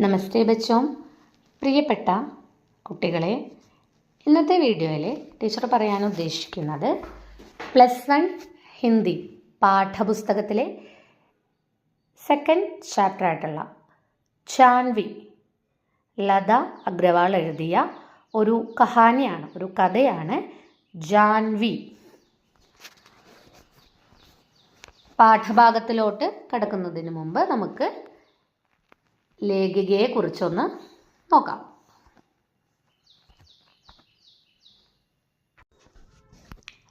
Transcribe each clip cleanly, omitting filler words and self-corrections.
നമസ്തേ ബച്ചോം. പ്രിയപ്പെട്ട കുട്ടികളെ, ഇന്നത്തെ വീഡിയോയിൽ ടീച്ചർ പറയാൻ ഉദ്ദേശിക്കുന്നത് +1 ഹിന്ദി പാഠപുസ്തകത്തിലെ സെക്കൻഡ് ചാപ്റ്റർ ആയിട്ടുള്ള ജാൻവി ലത അഗ്രവാൾ എഴുതിയ ഒരു കഹാനിയാണ്, ഒരു കഥയാണ് ജാൻവി. പാഠഭാഗത്തിലോട്ട് കടക്കുന്നതിന് മുമ്പ് നമുക്ക് ലേഖികയെ കുറിച്ചൊന്ന് നോക്കാം.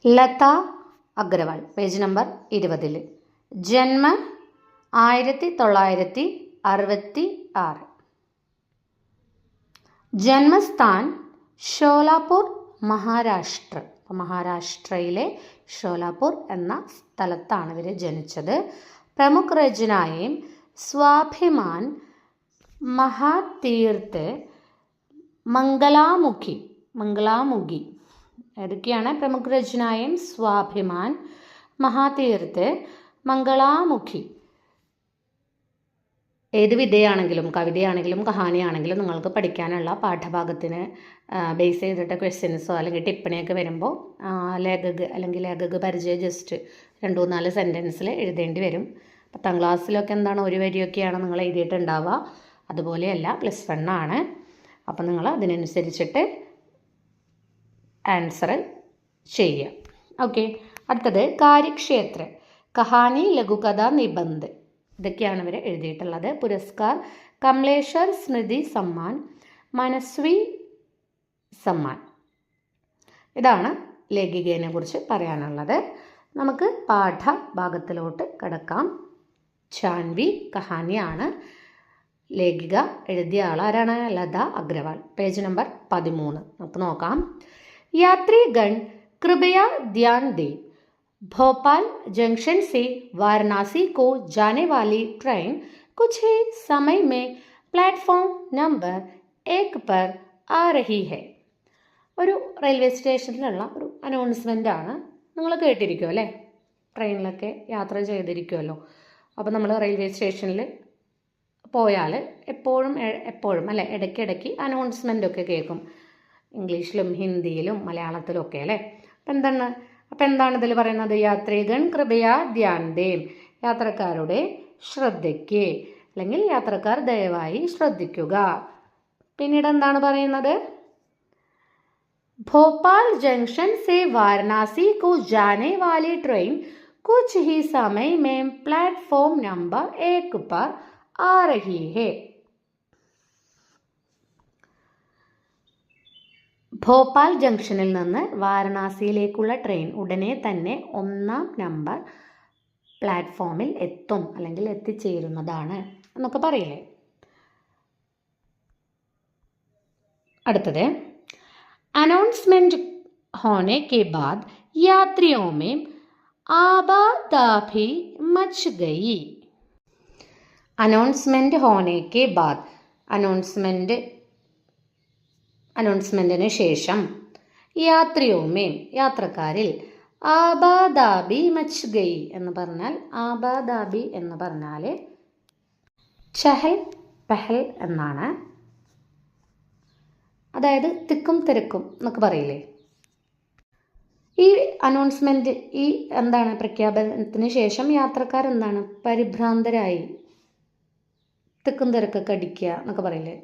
Latha Agrawal, page number 20. ജന്മം 1966. ജന്മസ്ഥാൻ ഷോലാപൂർ, മഹാരാഷ്ട്ര. മഹാരാഷ്ട്രയിലെ ഷോലാപൂർ എന്ന സ്ഥലത്താണ് ഇവർ ജനിച്ചത്. പ്രമുഖ രചനായും സ്വാഭിമാൻ, മഹാതീർത്ത്, മംഗളാമുഖി ഏതൊക്കെയാണ്? പ്രമുഖ രചനായും സ്വാഭിമാൻ, മഹാതീർത്ത്, മംഗളാമുഖി. ഏത് വിധയാണെങ്കിലും, കവിതയാണെങ്കിലും കഹാനിയാണെങ്കിലും നിങ്ങൾക്ക് പഠിക്കാനുള്ള പാഠഭാഗത്തിന് ബേസ് ചെയ്തിട്ട് ക്വസ്റ്റ്യൻസോ അല്ലെങ്കിൽ ടിപ്പണിയൊക്കെ വരുമ്പോൾ ലേഖക പരിചയം ജസ്റ്റ് 2-4 സെൻറ്റൻസിൽ എഴുതേണ്ടി വരും. 10ാം ക്ലാസ്സിലൊക്കെ എന്താണ് ഒരു വരിയൊക്കെയാണ് നിങ്ങൾ എഴുതിയിട്ടുണ്ടാവുക. അതുപോലെയല്ല, +1 ആണ്. അപ്പം നിങ്ങൾ അതിനനുസരിച്ചിട്ട് ആൻസർ ചെയ്യുക. ഓക്കെ. അടുത്തത് കാര്യക്ഷേത്ര, കഹാനി, ലഘുകഥ, നിബന്ധ്. ഇതൊക്കെയാണ് ഇവർ എഴുതിയിട്ടുള്ളത്. പുരസ്കാർ കമലേശ്വർ സ്മൃതി സമ്മാൻ, മനസ്വി സമ്മാൻ. ഇതാണ് ലേഖികയെ കുറിച്ച് പറയാനുള്ളത്. നമുക്ക് പാഠഭാഗത്തിലോട്ട് കടക്കാം. ജാൻവി കഹാനിയാണ്. ലേഖിക എഴുതിയ ആളാരാണ്? ലത അഗ്രവാൾ. പേജ് നമ്പർ 13 നമുക്ക് നോക്കാം. यात्रीगण कृपया ध्यान दें. भोपाल जंक्शन से वाराणसी को जाने वाली ट्रेन कुछ ही समय में प्लेटफॉर्म नंबर 1 पर आ रही है. ഒരു റെയിൽവേ സ്റ്റേഷനിലുള്ള ഒരു അനൗൺസ്മെൻ്റ് ആണ്. നിങ്ങൾ കേട്ടിരിക്കുമോ അല്ലേ? ട്രെയിനിലൊക്കെ യാത്ര ചെയ്തിരിക്കുമല്ലോ. അപ്പോൾ നമ്മൾ റെയിൽവേ സ്റ്റേഷനിൽ പോയാൽ എപ്പോഴും അല്ലേ, ഇടയ്ക്കിടയ്ക്ക് അനൗൺസ്മെൻ്റൊക്കെ കേൾക്കും. ഇംഗ്ലീഷിലും ഹിന്ദിയിലും മലയാളത്തിലും ഒക്കെ അല്ലേ. അപ്പം എന്താണ് ഇതിൽ പറയുന്നത്? യാത്രികൻ കൃപയാ ധ്യാൻ ദേം, യാത്രക്കാരുടെ ശ്രദ്ധയ്ക്ക് അല്ലെങ്കിൽ യാത്രക്കാർ ദയവായി ശ്രദ്ധിക്കുക. പിന്നീട് എന്താണ് പറയുന്നത്? ഭോപ്പാൽ ജംഗ്ഷൻ സെ വാരണാസി കോ ജാനെ വാലി ട്രെയിൻ कुछ ही समय में प्लेटफॉर्म नंबर 1 पर आ रही है. ഭോപ്പാൽ ജംഗ്ഷനിൽ നിന്ന് വാരണാസിയിലേക്കുള്ള ട്രെയിൻ ഉടനെ തന്നെ 1-ാം നമ്പർ പ്ലാറ്റ്ഫോമിൽ എത്തും അല്ലെങ്കിൽ എത്തിച്ചേരുന്നതാണ് എന്നൊക്കെ പറയില്ലേ. അടുത്തത് അനൗൺസ്മെന്റ് होने के बाद यात्रियों में आबादाबी मच गई. അനൗൺസ്മെന്റ് होने के बाद, അനൗൺസ്മെന്റിന് ശേഷം യാത്രിയോമേം, യാത്രക്കാരിൽ, ആബാദാബി മച്ച് ഗയി എന്ന് പറഞ്ഞാൽ, ആബാദാബി എന്ന് പറഞ്ഞാൽ ചഹൽ പഹൽ എന്നാണ്. അതായത് തിക്കും തിരക്കും എന്നൊക്കെ പറയില്ലേ. ഈ അനൗൺസ്മെന്റ്, ഈ എന്താണ് പ്രഖ്യാപനത്തിന് ശേഷം യാത്രക്കാരെന്താണ് പരിഭ്രാന്തരായി, തിക്കും തിരക്കൊക്കെ അടിക്കുക എന്നൊക്കെ പറയില്ലേ.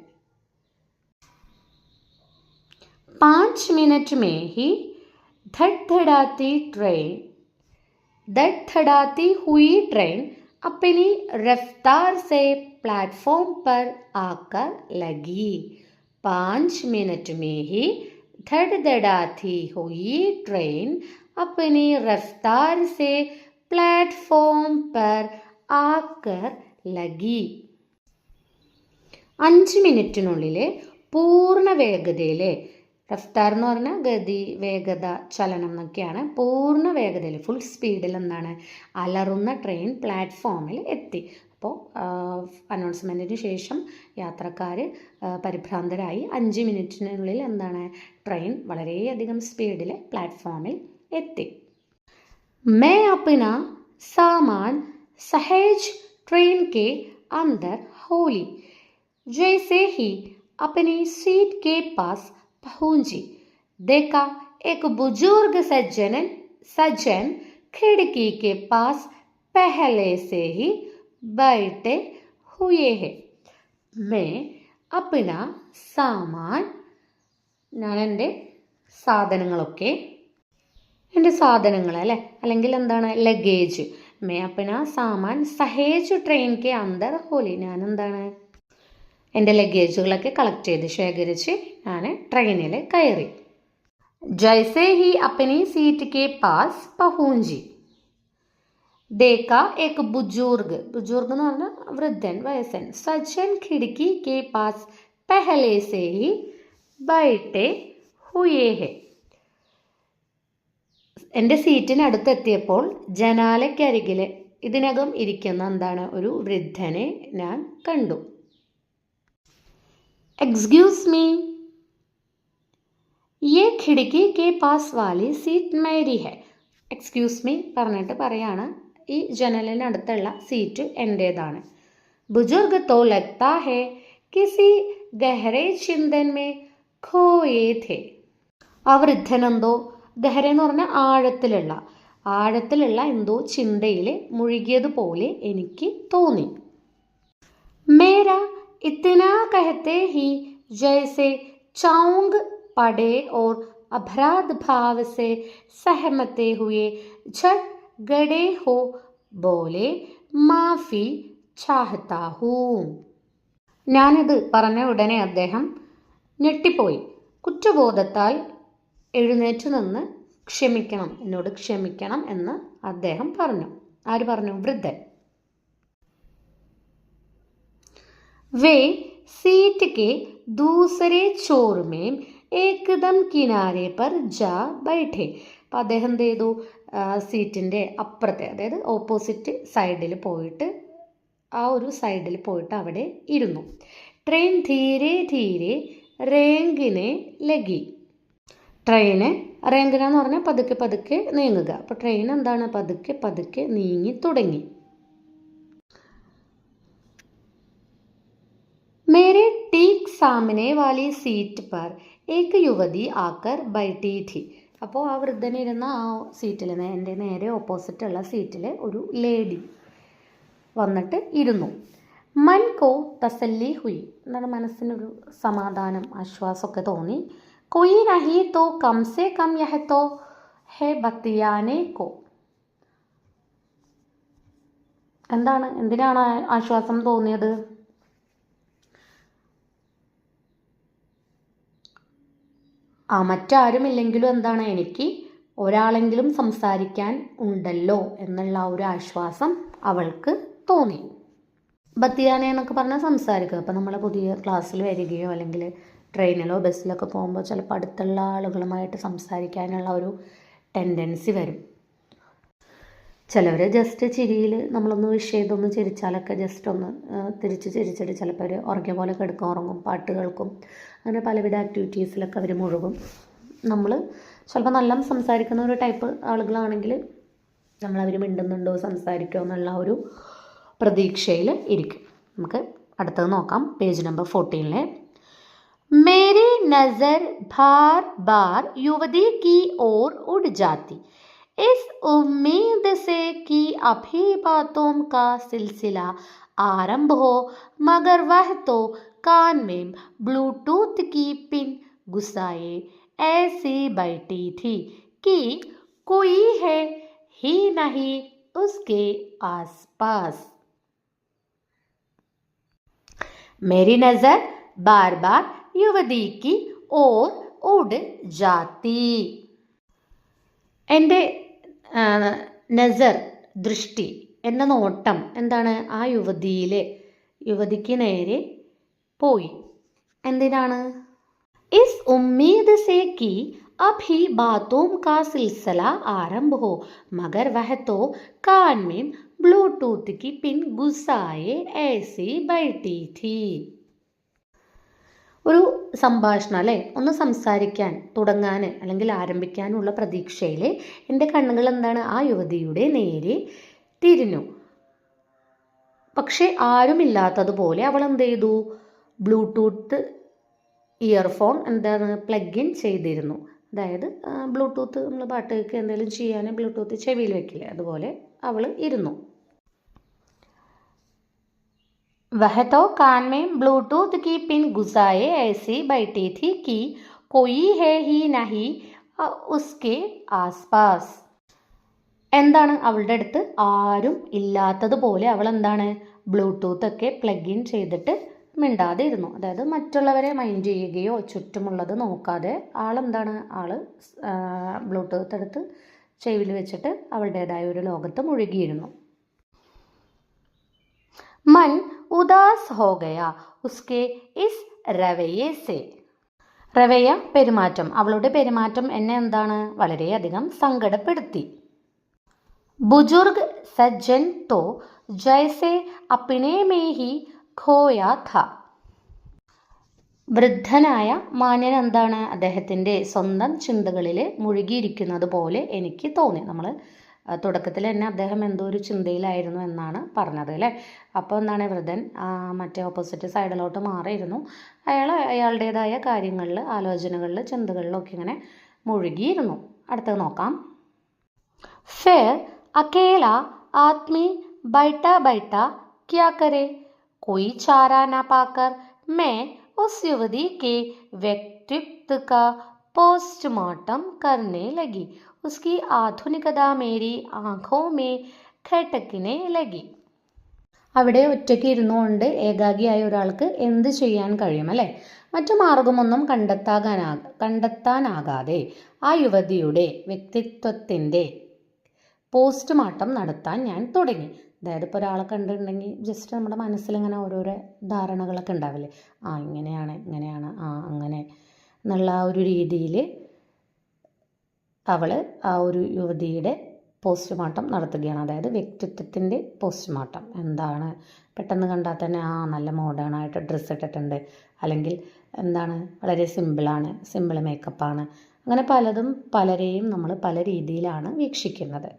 5 मिनट में ही धड़धड़ाती हुई ट्रेन अपनी रफ्तार से प्लेटफॉर्म पर आकर लगी. 5 मिनट में ही धड़धड़ाती हुई ट्रेन अपनी रफ्तार से प्लेटफॉर्म पर आकर लगी. 5 മിനിറ്റിനുള്ളിൽ പൂർണ്ണ വേഗതയിൽ, റഫ്താർ എന്ന് പറഞ്ഞാൽ ഗതി, വേഗത, ചലനം എന്നൊക്കെയാണ്. പൂർണ്ണ വേഗതയിൽ, ഫുൾ സ്പീഡിൽ എന്താണ് അലറുന്ന ട്രെയിൻ പ്ലാറ്റ്ഫോമിൽ എത്തി. അപ്പോൾ അനൗൺസ്മെൻറ്റിന് ശേഷം യാത്രക്കാർ പരിഭ്രാന്തരായി 5 മിനിറ്റിനുള്ളിൽ എന്താണ് ട്രെയിൻ വളരെയധികം സ്പീഡിൽ പ്ലാറ്റ്ഫോമിൽ എത്തി. मैं अपना सामान सहेज ट्रेन के अंदर होली. जैसे ही अपनी सीट के पास पहुंची, देखा एक बुजुर्ग सज्जन खिड़की के पास पहले से ही बैठे हुए हैं. मैं अपना सामान, ഞാൻ എൻ്റെ സാധനങ്ങളൊക്കെ, എൻ്റെ സാധനങ്ങൾ അല്ലേ, അല്ലെങ്കിൽ എന്താണ് ലഗേജ്, മേ അപ്പന സാമാൻ സഹേജ് ട്രെയിൻ കെ അന്തർ ഹോലി, ഞാൻ എന്താണ് എൻ്റെ ലഗേജുകളൊക്കെ കളക്ട് ചെയ്ത് ശേഖരിച്ച് ഞാൻ ട്രെയിനിൽ കയറി. ജൈസേ ഹി അപ്പനി സീറ്റ് കെ പാസ് പഹൂഞ്ചി, ദേക്ക ഏക് ബുജുർഗ് എന്ന് പറഞ്ഞാൽ വൃദ്ധൻ, വയസ്സൻ, സജ്ജൻ ഖിഡ്കി കെ പാസ് പെഹലെ സേ ഹി ബൈഠെ ഹുയേ ഹെ. എൻ്റെ സീറ്റിനടുത്തെത്തിയപ്പോൾ ജനാലയ്ക്കരികിൽ ഇതിനകം ഇരിക്കുന്ന എന്താണ് ഒരു വൃദ്ധനെ ഞാൻ കണ്ടു. എക്സ്ക്യൂസ് മീ, യേ ഖിഡ്കി കെ പാസ് വാലി സീറ്റ് മേരി ഹെ. എക്സ്ക്യൂസ് മീ പറഞ്ഞിട്ട് പറയാണ്, ഈ ജനലിനടുത്തുള്ള സീറ്റ് എൻ്റേതാണ്. ബുജുർഗ് തോ ലഗ്താ ഹെ കിസി ഗഹ്റെ ചിന്തൻ മേ ഖോയേ ഥേ. ആ വൃദ്ധനെന്തോ, ഗഹ്റെ എന്ന് പറഞ്ഞാൽ ആഴത്തിലുള്ള എന്തോ ചിന്തയിൽ മുഴുകിയതുപോലെ എനിക്ക് തോന്നി. മേര ഇത്തന കഹത്തെ ഹി ജൈസെ ചൗങ് പടേ ഓർ അപരാധ് ഭാവ് സെ സഹമത്തെ ഹുയെ ഝട്ട് ഗഡേ ഹോ ബോലെ മാഫി ചാഹത്താ ഹൂ. ഞാനത് പറഞ്ഞ ഉടനെ അദ്ദേഹം ഞെട്ടിപ്പോയി. കുറ്റബോധത്താൽ എഴുന്നേറ്റ് നിന്ന് എന്നോട് ക്ഷമിക്കണം എന്ന് അദ്ദേഹം പറഞ്ഞു. ആര് പറഞ്ഞു? വൃദ്ധൻ. വേ സീറ്റ് കെ ദൂസരെ ചോർ മേം ഏകദം കിനാരെ പർ ജാ ബൈഠെ. അപ്പം അദ്ദേഹം എന്ത് ചെയ്തു? സീറ്റിൻ്റെ അപ്പുറത്തെ, അതായത് ഓപ്പോസിറ്റ് സൈഡിൽ പോയിട്ട്, ആ ഒരു സൈഡിൽ പോയിട്ട് അവിടെ ഇരുന്നു. ട്രെയിൻ ധീരെ ധീരെ റേങ്കിനെ ലഗി. ട്രെയിന് റേങ്കിന എന്ന് പറഞ്ഞാൽ പതുക്കെ പതുക്കെ നീങ്ങുക. അപ്പോൾ ട്രെയിൻ എന്താണ്? പതുക്കെ പതുക്കെ നീങ്ങി തുടങ്ങി. മേരെ ടീക് സാമനെ വാലി സീറ്റ് പർ ഏക് യുവതി ആക്കർ ബൈഠി ഥി. അപ്പോൾ ആ വൃദ്ധനിരുന്ന ആ സീറ്റിൽ, എൻ്റെ നേരെ ഓപ്പോസിറ്റുള്ള സീറ്റിൽ ഒരു ലേഡി വന്നിട്ട് ഇരുന്നു. മൻ കോ തസല്ലി ഹുയി, എന്താണ് മനസ്സിനൊരു സമാധാനം, ആശ്വാസമൊക്കെ തോന്നി. കൊയ് നഹി തോ കം സെ കം യഹ തോ ഹെ ബത്തിയാനെ കോ. എന്തിനാണ് ആശ്വാസം തോന്നിയത്? മറ്റാരുമില്ലെങ്കിലും എന്താണ്, എനിക്ക് ഒരാളെങ്കിലും സംസാരിക്കാൻ ഉണ്ടല്ലോ എന്നുള്ള ഒരു ആശ്വാസം അവൾക്ക് തോന്നി. ബത്തിയാനെ എന്നൊക്കെ പറഞ്ഞാൽ സംസാരിക്കുക. അപ്പോൾ നമ്മൾ പുതിയ ക്ലാസ്സിൽ വരികയോ അല്ലെങ്കിൽ ട്രെയിനിലോ ബസ്സിലൊക്കെ പോകുമ്പോൾ ചിലപ്പോൾ അടുത്തുള്ള ആളുകളുമായിട്ട് സംസാരിക്കാനുള്ള ഒരു ടെൻഡൻസി വരും. ചിലവർ ജസ്റ്റ് ചിരിയിൽ നമ്മളൊന്ന് വിഷ് ചെയ്തൊന്ന് ചിരിച്ചാലൊക്കെ ജസ്റ്റ് ഒന്ന് തിരിച്ച് ചിരിച്ചിട്ട് ചിലപ്പോൾ അവർ ഉറങ്ങിയ പോലെ ഉറങ്ങും, പാട്ട് കേൾക്കും, അങ്ങനെ പലവിധ ആക്ടിവിറ്റീസിലൊക്കെ അവർ മുഴുകും. നമ്മൾ ചിലപ്പോൾ നല്ല സംസാരിക്കുന്ന ഒരു ടൈപ്പ് ആളുകളാണെങ്കിൽ നമ്മളവർ മിണ്ടുന്നുണ്ടോ സംസാരിക്കുമോ എന്നുള്ള ഒരു പ്രതീക്ഷയിൽ ഇരിക്കും. നമുക്ക് അടുത്തത് നോക്കാം. Page number 14. मेरी नज़र बार बार युवती की ओर उड़ जाती, इस उम्मीद से कि अभी बातों का सिलसिला आरंभ हो, मगर वह तो कान में ब्लूटूथ की पिन घुसाए ऐसी बैठी थी कि कोई है ही नहीं उसके आसपास. मेरी नज़र बार बार യുവതി കി ഓർ ഉഡ് ജാതി. എൻ്റെ നസർ, ദൃഷ്ടി, എൻ്റെ നോട്ടം എന്താണ്? ആ യുവതിക്ക് നേരെ പോയി. എന്തിനാണ്? ഇസ് ഉമ്മീദ് സേ കി അഭി ബാത്തോം കാ സിൽസില ആരംഭ ഹോ, മഗർ വഹ തോ കാൻ മേം ബ്ലൂടൂത്ത് കി പിൻ ഗുസായെ ऐसी बैठी थी. ഒരു സംഭാഷണം അല്ലേ, ഒന്ന് സംസാരിക്കാൻ തുടങ്ങാൻ അല്ലെങ്കിൽ ആരംഭിക്കാനുള്ള പ്രതീക്ഷയിൽ എൻ്റെ കണ്ണുകൾ എന്താണ്? ആ യുവതിയുടെ നേരെ തിരിഞ്ഞു. പക്ഷെ ആരുമില്ലാത്തതുപോലെ അവൾ എന്ത് ചെയ്തു? ബ്ലൂടൂത്ത് ഇയർഫോൺ എന്താണ് പ്ലഗ് ഇൻ ചെയ്തിരുന്നു. അതായത് ബ്ലൂടൂത്ത് നമ്മൾ പാട്ട് കേൾക്കുക എന്തെങ്കിലും ചെയ്യാൻ ബ്ലൂടൂത്ത് ചെവിയിൽ വെക്കില്ലേ, അതുപോലെ അവൾ ഇരുന്നു. वह तो कान में ब्लूटूथ की पिन घुसाए ऐसी बैठी थी कि कोई है ही नहीं उसके आसपास. എന്താണ് അവളുടെ അടുത്ത് ആരും ഇല്ലാത്തതുപോലെ അവൾ എന്താണ് ബ്ലൂടൂത്ത് ഒക്കെ പ്ലഗ് ഇൻ ചെയ്തിട്ട് മിണ്ടാതെ ഇരുന്നു. അതായത് മറ്റുള്ളവരെ മൈൻഡ് ചെയ്യുകയോ ചുറ്റുമുള്ളത് നോക്കാതെ ആളെന്താണ് ബ്ലൂടൂത്ത് എടുത്ത് ചെവിയിൽ വെച്ചിട്ട് അവളുടേതായ ഒരു ലോകത്ത് മുഴുകിയിരുന്നു. मन उदास हो गया उसके इस रवैये से. റവയ്യ പെരുമാറ്റം, അവളുടെ പെരുമാറ്റം എന്നെ എന്താണ് വളരെയധികം സങ്കടപ്പെടുത്തി. ബുജുർഗ് സജ്ജൻ തോ ജൈസെ അപ്നെ മേ ഹി ഖോയാ ഥാ. വൃദ്ധനായ മാന്യൻ എന്താണ് അദ്ദേഹത്തിൻ്റെ സ്വന്തം ചിന്തകളിൽ മുഴുകിയിരിക്കുന്നത് പോലെ എനിക്ക് തോന്നി. നമ്മൾ തുടക്കത്തിൽ തന്നെ അദ്ദേഹം എന്തോ ഒരു ചിന്തയിലായിരുന്നു എന്നാണ് പറഞ്ഞത് അല്ലേ. അപ്പോൾ എന്താണ് വൃദ്ധൻ മറ്റേ ഓപ്പോസിറ്റ് സൈഡിലോട്ട് മാറിയിരുന്നു. അയാളുടേതായ കാര്യങ്ങളിൽ, ആലോചനകളിൽ, ചിന്തകളിലൊക്കെ ഇങ്ങനെ മുഴുകിയിരുന്നു. അടുത്തത് നോക്കാം. ഫിർ അക്കേല ആദ്മി ബൈഠാ ബൈഠാ ക്യാ കരേ, कोई चारा ना पाकर मैं उस युवती के व्यक्तित्व का पोस्टमार्टम करने लगी. उसकी आधुनिकता मेरी आँखों में खटकने लगी. അവിടെ ഒറ്റയ്ക്ക് ഇരുന്നുകൊണ്ട് ഏകാഗിയായ ഒരാൾക്ക് എന്ത് ചെയ്യാൻ കഴിയും അല്ലേ? മറ്റു മാർഗമൊന്നും കണ്ടെത്താനാകാതെ ആ യുവതിയുടെ വ്യക്തിത്വത്തിൻ്റെ പോസ്റ്റ്മോർട്ടം നടത്താൻ ഞാൻ തുടങ്ങി. അതായത് ഇപ്പോൾ ഒരാളെ കണ്ടിട്ടുണ്ടെങ്കിൽ ജസ്റ്റ് നമ്മുടെ മനസ്സിലിങ്ങനെ ഓരോരോ ധാരണകളൊക്കെ ഉണ്ടാവില്ലേ, ഇങ്ങനെയാണ് അങ്ങനെ എന്നുള്ള ആ ഒരു രീതിയിൽ അവൾ ആ ഒരു യുവതിയുടെ പോസ്റ്റ്മോർട്ടം നടത്തുകയാണ്. അതായത് വ്യക്തിത്വത്തിൻ്റെ പോസ്റ്റ്മോർട്ടം. എന്താണ് പെട്ടെന്ന് കണ്ടാൽ തന്നെ നല്ല മോഡേൺ ആയിട്ട് ഡ്രസ്സ് ഇട്ടിട്ടുണ്ട്, അല്ലെങ്കിൽ എന്താണ് വളരെ സിമ്പിൾ മേക്കപ്പാണ്, അങ്ങനെ പലതും പലരെയും നമ്മൾ പല രീതിയിലാണ് വീക്ഷിക്കുന്നത്.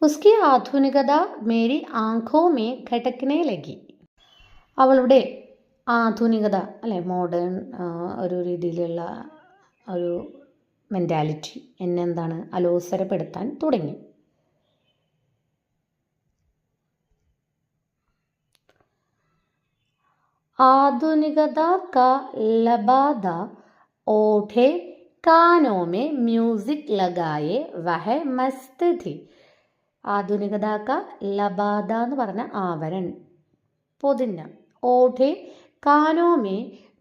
ഉസ്കി ആധുനികത മേരി ആംഖോ മേ ഖടക്നെ ലഗി. അവളുടെ ആധുനികത അല്ലെ, മോഡേൺ ഒരു രീതിയിലുള്ള ഒരു മെൻറ്റാലിറ്റി എന്നെ എന്താണ് അലോസരപ്പെടുത്താൻ തുടങ്ങി. ആധുനികത കാ ലബാദ ഓഠെ കാനോ മേ മ്യൂസിക് ലഗായെ വഹ മസ്ത് ഥി. ആധുനികത കാ ലബാദ എന്ന് പറഞ്ഞ ആവരൺ, പൊതിഞ്ഞ. ഓഠെ കാനോ മേ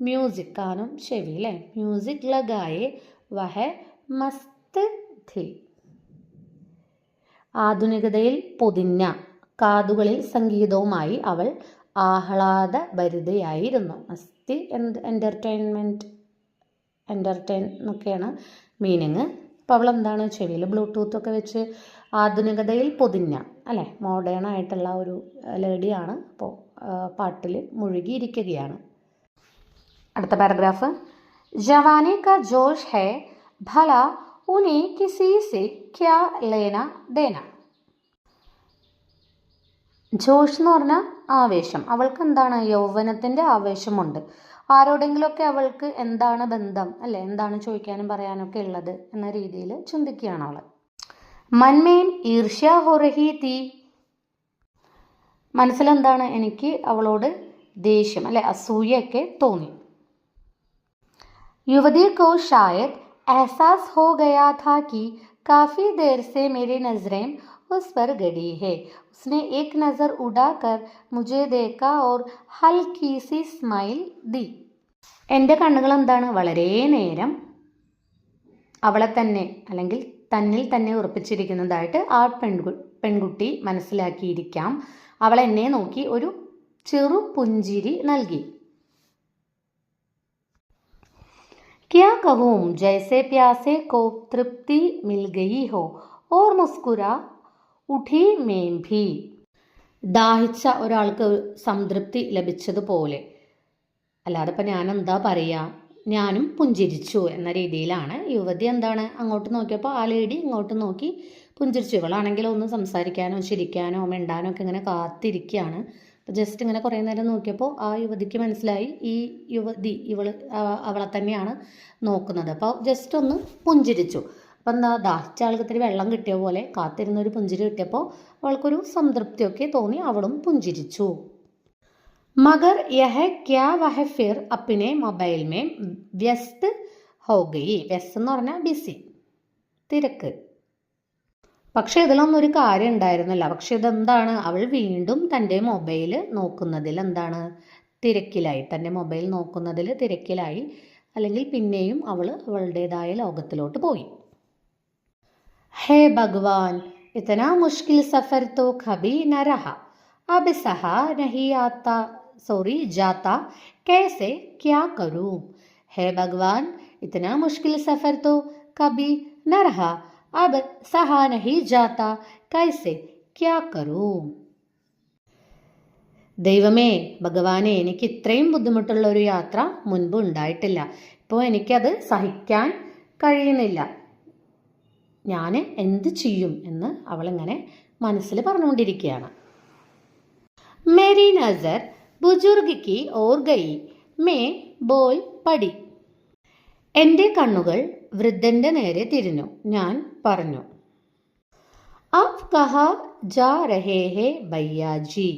മ്യൂസിക്, കാനം ചെവി അല്ലേ, മ്യൂസിക് ലഗായെ വഹ മസ്ത് ഥി. ആധുനികതയിൽ പൊതിഞ്ഞ കാതുകളിൽ സംഗീതവുമായി അവൾ ആഹ്ലാദഭരിതയായിരുന്നു. മസ്തി എൻ്റർടൈൻ എന്നൊക്കെയാണ് മീനിങ്. അപ്പോൾ അവൾ എന്താണ് ചെവിയിൽ ബ്ലൂടൂത്തൊക്കെ വെച്ച് ആധുനികതയിൽ പൊതിഞ്ഞ അല്ലേ, മോഡേൺ ആയിട്ടുള്ള ഒരു ലേഡിയാണ്. അപ്പോൾ പാട്ടിൽ മുഴുകിയിരിക്കുകയാണ്. അടുത്ത പാരഗ്രാഫ്. ജവാനി കാ ജോഷ് ഹൈ ഭല ഉനി കിസി സെ ക്യാ ലേന ദേന. ജോഷ് എന്ന് പറഞ്ഞാൽ ആവേശം. അവൾക്ക് എന്താണ് യൗവനത്തിൻ്റെ ആവേശമുണ്ട്. ആരോടെങ്കിലുമൊക്കെ അവൾക്ക് എന്താണ് ബന്ധം അല്ലേ, എന്താണ് ചോദിക്കാനും പറയാനൊക്കെ ഉള്ളത് എന്ന രീതിയിൽ ചിന്തിക്കുകയാണ് അവൾ. മൻമേൻ ഈർഷ്യ ഹോ രഹി തീ. മനസ്സിലെന്താണ് എനിക്ക് അവളോട് ദേഷ്യം അല്ലെ, അസൂയൊക്കെ തോന്നി. युवती को शायद एहसास हो गया था कि काफ़ी देर से मेरी नज़रें उस पर गड़ी है. उसने एक नज़र उड़ाकर मुझे देखा और हल्की सी स्माइल दी. എൻ്റെ കണ്ണുകൾ എന്താണ് വളരെ നേരം അവളെ തന്നെ അല്ലെങ്കിൽ തന്നിൽ തന്നെ ഉറപ്പിച്ചിരിക്കുന്നതായിട്ട് ആ പെൺകുട്ടി മനസ്സിലാക്കിയിരിക്കാം. അവൾ എന്നെ നോക്കി ഒരു ചെറു പുഞ്ചിരി നൽകി. क्या कहूँ जैसे प्यासे को तृप्ति मिल गई हो और मुस्कुरा उठी मैं भी. ദാഹിച്ച ഒരാൾക്ക് സംതൃപ്തി ലഭിച്ചതുപോലെ, അല്ലാതെ ഇപ്പം ഞാൻ എന്താ പറയുക, ഞാനും പുഞ്ചിരിച്ചു എന്ന രീതിയിലാണ് യുവതി എന്താണ് അങ്ങോട്ട് നോക്കിയപ്പോൾ ആ ലേഡി ഇങ്ങോട്ട് നോക്കി പുഞ്ചിരിച്ചു. ഇവളാണെങ്കിലോ ഒന്ന് സംസാരിക്കാനോ ചിരിക്കാനോ മിണ്ടാനോ ഒക്കെ ഇങ്ങനെ കാത്തിരിക്കുകയാണ്. ജസ്റ്റ് ഇങ്ങനെ കുറേ നേരം നോക്കിയപ്പോൾ ആ യുവതിക്ക് മനസ്സിലായി ഈ യുവതി അവളെ തന്നെയാണ് നോക്കുന്നത്. അപ്പോൾ ജസ്റ്റ് ഒന്ന് പുഞ്ചിരിച്ചു. അപ്പം എന്താ, ദാഹിച്ച ആൾക്ക് ഇത്തിരി വെള്ളം കിട്ടിയ പോലെ കാത്തിരുന്നൊരു പുഞ്ചിരി കിട്ടിയപ്പോൾ അവൾക്കൊരു സംതൃപ്തിയൊക്കെ തോന്നി, അവളും പുഞ്ചിരിച്ചു. മഗർ യഹ ക്യാ വഹ ഫിർ അപ്പിനെ മൊബൈൽ മേ വ്യസ്ത് ഹോ ഗയി. വ്യസ്ത് എന്ന് പറഞ്ഞാൽ ബിസി, തിരക്ക്. പക്ഷെ ഇതിലൊന്നും ഒരു കാര്യം ഉണ്ടായിരുന്നില്ല. പക്ഷെ ഇതെന്താണ്, അവൾ വീണ്ടും തൻ്റെ മൊബൈൽ നോക്കുന്നതിൽ എന്താണ്, തിരക്കിലായി. തൻ്റെ മൊബൈൽ നോക്കുന്നതിൽ തിരക്കിലായി, അല്ലെങ്കിൽ പിന്നെയും അവൾ അവളുടേതായ ലോകത്തിലോട്ട് പോയി. ഹേ ഭഗവാൻ, ഇതനാ മുഷ്കിൽ സഫർ തോ കഭി ന രഹ, അബ് സഹാ നഹി ആത്താ जाता, कैसे क्या करूं. हे भगवान, इतना मुश्किल सफर तो कभी न रहा, अब सहा नहीं जाता, कैसे क्या करूं. ദൈവമേ, ഭഗവാനെ, എനിക്ക് ഇത്രയും ബുദ്ധിമുട്ടുള്ള ഒരു യാത്ര മുൻപ് ഉണ്ടായിട്ടില്ല. ഇപ്പോൾ എനിക്കത് സഹിക്കാൻ കഴിയുന്നില്ല. ഞാൻ എന്ത് ചെയ്യും എന്ന് അവളിങ്ങനെ മനസ്സിൽ പറഞ്ഞുകൊണ്ടിരിക്കുകയാണ്. Mary Nasar ബുജുർഗ് Ki or ഗയി, may Bol പടി. എൻ്റെ കണ്ണുകൾ വൃദ്ധൻ്റെ നേരെ തിരിഞ്ഞു. ഞാൻ പറഞ്ഞു, അബ് കഹാ ജാ രഹേ ഹേ ഭയ്യാജി.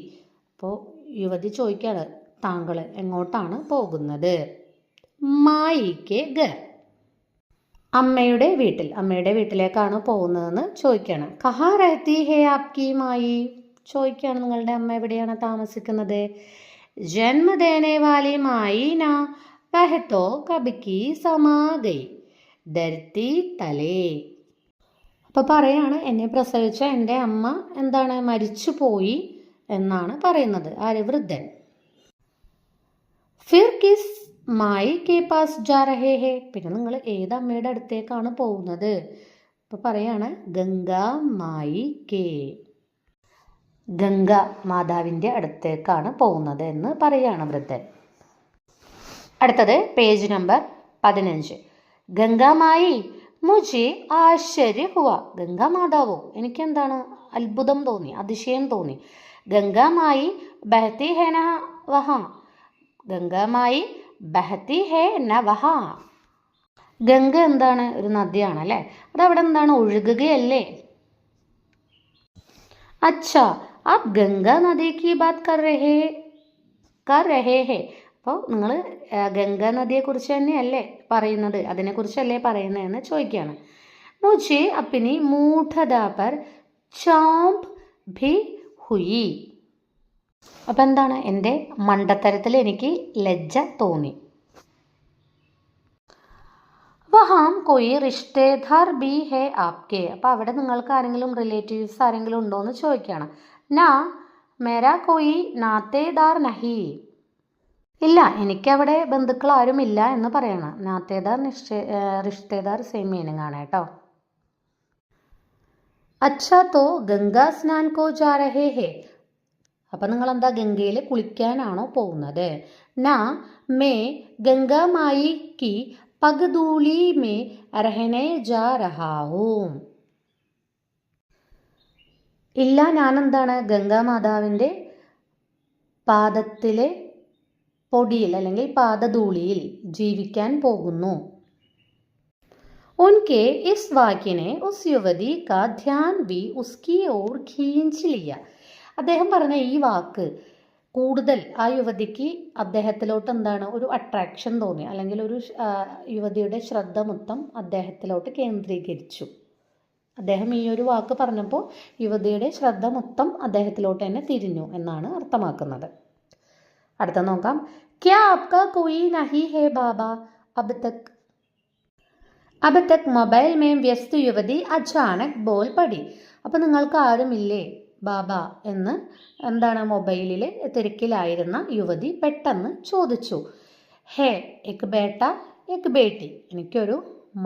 അപ്പോൾ യുവതി ചോദിക്കാണ്, താങ്കൾ എങ്ങോട്ടാണ് പോകുന്നത്? മായി കെ ഘർ, അമ്മയുടെ വീട്ടിൽ. അമ്മയുടെ വീട്ടിലേക്കാണ് പോകുന്നതെന്ന് ചോദിക്കുകയാണ്. കഹാ രഹത്തി ഹേ ആപ്കി മായി, ചോദിക്കുകയാണ്, നിങ്ങളുടെ അമ്മ എവിടെയാണ് താമസിക്കുന്നത്? ജന്മ ദേനെ വാലി മായി നാ വഹ തോ കബിക്ക് സമാ ഗയി, ധരത്തി തലേ. അപ്പോൾ പറയാണ്, എന്നെ പ്രസവിച്ച എൻ്റെ അമ്മ എന്താണ്, മരിച്ചു പോയി എന്നാണ് പറയുന്നത്. ആര്? വൃദ്ധൻ. ഫിർ കിസ് മായി കെ പാസ് ജാ രഹേ ഹേ, പിന്നെ നിങ്ങൾ ഏത് അമ്മയുടെ അടുത്തേക്കാണ് പോകുന്നത്? അപ്പോൾ പറയാണ്, ഗംഗാ മായി കെ, ഗംഗ മാതാവിൻ്റെ അടുത്തേക്കാണ് പോകുന്നത് എന്ന് പറയുകയാണ് വൃദ്ധൻ. അടുത്തത് പേജ് നമ്പർ 15. ഗംഗാമായി മുझे ആശ്ചര്യ ഹുവ. ഗംഗാമാതാവോ, എനിക്കെന്താണ്, അത്ഭുതം തോന്നി, അതിശയം തോന്നി. ഗംഗാമായി ബഹത്തി ഹേ ന വഹ, ഗംഗാമായി ബഹത്തി ഹേ ന വഹ. ഗംഗ എന്താണ്, ഒരു നദിയാണ് അല്ലേ, അതവിടെ എന്താണ്, ഒഴുകുകയല്ലേ. അച്ഛാ, ആപ് ഗംഗാ നദി കി ബാത് കർ രഹേ ഹേ. അപ്പോൾ നിങ്ങൾ ഗംഗാ നദിയെക്കുറിച്ച് തന്നെയല്ലേ പറയുന്നത്, അതിനെക്കുറിച്ചല്ലേ പറയുന്നതെന്ന് ചോദിക്കുകയാണ്. മുझे अपनी मूढ़ता पर चौंक भी हुई. അപ്പം എന്താണ്, എൻ്റെ മണ്ടത്തരത്തിൽ എനിക്ക് ലജ്ജ തോന്നി. വഹാം കൊയ് റിഷ്തേദാർ ബി ഹേ ആപ്കെ. അപ്പോൾ അവിടെ നിങ്ങൾക്ക് ആരെങ്കിലും റിലേറ്റീവ്സ് ആരെങ്കിലും ഉണ്ടോ എന്ന് ചോദിക്കുകയാണ്. നാ മേരാ കൊയ് നാത്തേദാർ നഹി. ഇല്ല, എനിക്കവിടെ ബന്ധുക്കൾ ആരും ഇല്ല എന്ന് പറയണം. നാത്തേദാർ റിഷ്തേദാർ സെയിം മീനിങ് ആണ് കേട്ടോ. അച്ഛാ തോ ഗംഗാ സ്നാൻ കോ ജാ രഹേ ഹേ. അപ്പം നിങ്ങൾ എന്താ, ഗംഗയിൽ കുളിക്കാനാണോ പോകുന്നത്? നാ മേ ഗംഗാ മായി കി പഗ്ധൂളി മേ രഹനെ ജാ രഹാ ഹൂം. ഇല്ല, ഞാനെന്താണ്, ഗംഗാമാതാവിൻ്റെ പാദത്തിലെ പൊടിയിൽ അല്ലെങ്കിൽ പാദധൂളിയിൽ ജീവിക്കാൻ പോകുന്നു. ഉൻകെ ഇസ് വാക്യനെ ഉസ് യുവതി കാ ധ്യാൻ ബി ഉസ്കി ഓർ ഖീഞ്ച് ലിയ. അദ്ദേഹം പറഞ്ഞ ഈ വാക്ക് കൂടുതൽ ആ യുവതിക്ക് അദ്ദേഹത്തിലോട്ട് എന്താണ്, ഒരു അട്രാക്ഷൻ തോന്നി, അല്ലെങ്കിൽ ഒരു യുവതിയുടെ ശ്രദ്ധ മൊത്തം അദ്ദേഹത്തിലോട്ട് കേന്ദ്രീകരിച്ചു. അദ്ദേഹം ഈ ഒരു വാക്ക് പറഞ്ഞപ്പോൾ യുവതിയുടെ ശ്രദ്ധ മൊത്തം അദ്ദേഹത്തിലോട്ട് തന്നെ തിരിഞ്ഞു എന്നാണ് അർത്ഥമാക്കുന്നത്. അടുത്ത നോക്കാം. ക്യാ ആപ്കാ കോയി നഹി ഹേ ബാബ, അബ് തക് മൊബൈൽ മേ വ്യസ്ത യുവതി അചാനക് ബോൽ പടി. അപ്പം നിങ്ങൾക്ക് ആരുമില്ലേ ബാബ എന്ന് എന്താണ്, മൊബൈലിൽ തിരക്കിലായിരുന്ന യുവതി പെട്ടെന്ന് ചോദിച്ചു. ഹേ എക് ബേട്ട എക് ബേട്ടി, എനിക്കൊരു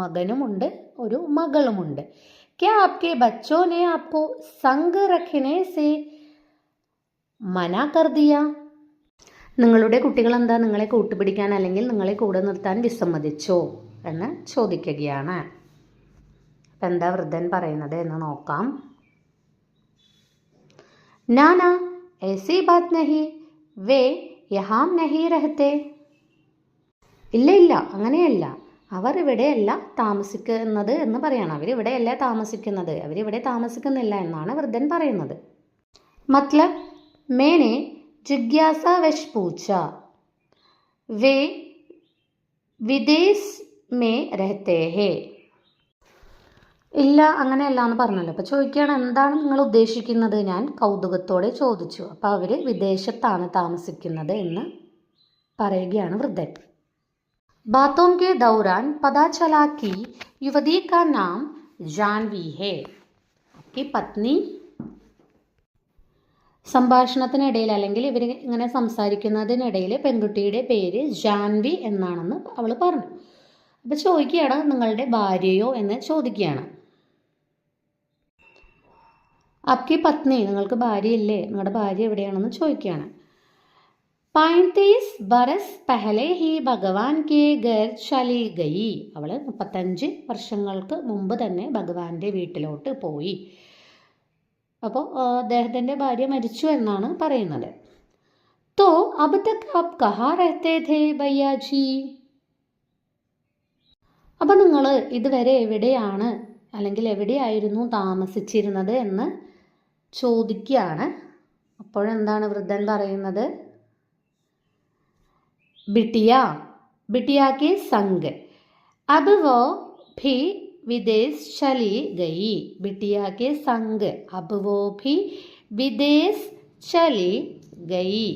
മകനുമുണ്ട് ഒരു മകളുമുണ്ട്. क्या आपके बच्चों ने आपको संग रखने से मना कर दिया? നിങ്ങളുടെ കുട്ടികൾ എന്താ, നിങ്ങളെ കൂട്ടുപിടിക്കാൻ അല്ലെങ്കിൽ നിങ്ങളെ കൂടെ നിർത്താൻ വിസമ്മതിച്ചോ എന്ന് ചോദിക്കുകയാണ്. അപ്പം എന്താ വൃദ്ധൻ പറയുന്നത് എന്ന് നോക്കാം. നാനാ ऐसी बात नहीं, वे यहाँ नहीं रहते. ഇല്ല ഇല്ല, അങ്ങനെയല്ല, അവർ ഇവിടെയല്ല താമസിക്കുന്നത് എന്ന് പറയണം. അവരിവിടെയല്ല താമസിക്കുന്നത്, അവരിവിടെ താമസിക്കുന്നില്ല എന്നാണ് വൃദ്ധൻ പറയുന്നത്. मतलब मैंने जिज्ञासावश पूछा, वे विदेश में रहते हैं. ഇല്ല, അങ്ങനെയല്ല എന്ന് പറഞ്ഞല്ലോ. അപ്പോൾ ചോദിക്കുകയാണ്, എന്താണ് നിങ്ങൾ ഉദ്ദേശിക്കുന്നത്? ഞാൻ കൗതുകത്തോടെ ചോദിച്ചു. അപ്പോൾ അവർ വിദേശത്താണ് താമസിക്കുന്നത് എന്ന് പറയുകയാണ് വൃദ്ധൻ. बातों के दौरान पता चला कि युवती का नाम जानवी है. आपकी पत्नी. സംഭാഷണത്തിനിടയിൽ അല്ലെങ്കിൽ ഇവർ ഇങ്ങനെ സംസാരിക്കുന്നതിനിടയിൽ പെൺകുട്ടിയുടെ പേര് ജാൻവി എന്നാണെന്ന് അവൾ പറഞ്ഞു. അപ്പോൾ ചോദിക്കുകയാണ്, നിങ്ങളുടെ ഭാര്യയോ എന്ന് ചോദിക്കുകയാണ്. आपकी പത്നി, നിങ്ങൾക്ക് ഭാര്യയില്ലേ, നിങ്ങളുടെ ഭാര്യ എവിടെയാണെന്ന് ചോദിക്കുകയാണ്. 35 बरस पहले ही भगवान के घर चली गई. അവൾ 35 വർഷങ്ങൾക്ക് മുമ്പ് തന്നെ ഭഗവാന്റെ വീട്ടിലോട്ട് പോയി. അപ്പോൾ അദ്ദേഹത്തിൻ്റെ ഭാര്യ മരിച്ചു എന്നാണ് പറയുന്നത്. तो अब तक आप कहाँ रहते थे भैया जी? അപ്പോൾ നിങ്ങൾ ഇതുവരെ എവിടെയാണ് അല്ലെങ്കിൽ എവിടെയായിരുന്നു താമസിച്ചിരുന്നത് എന്ന് ചോദിക്കുകയാണ്. അപ്പോഴെന്താണ് വൃദ്ധൻ പറയുന്നത്? बिटिया, बिटिया के संग. अब वो भी विदेश चली गई. बिटिया के संग अब वो भी विदेश चली गई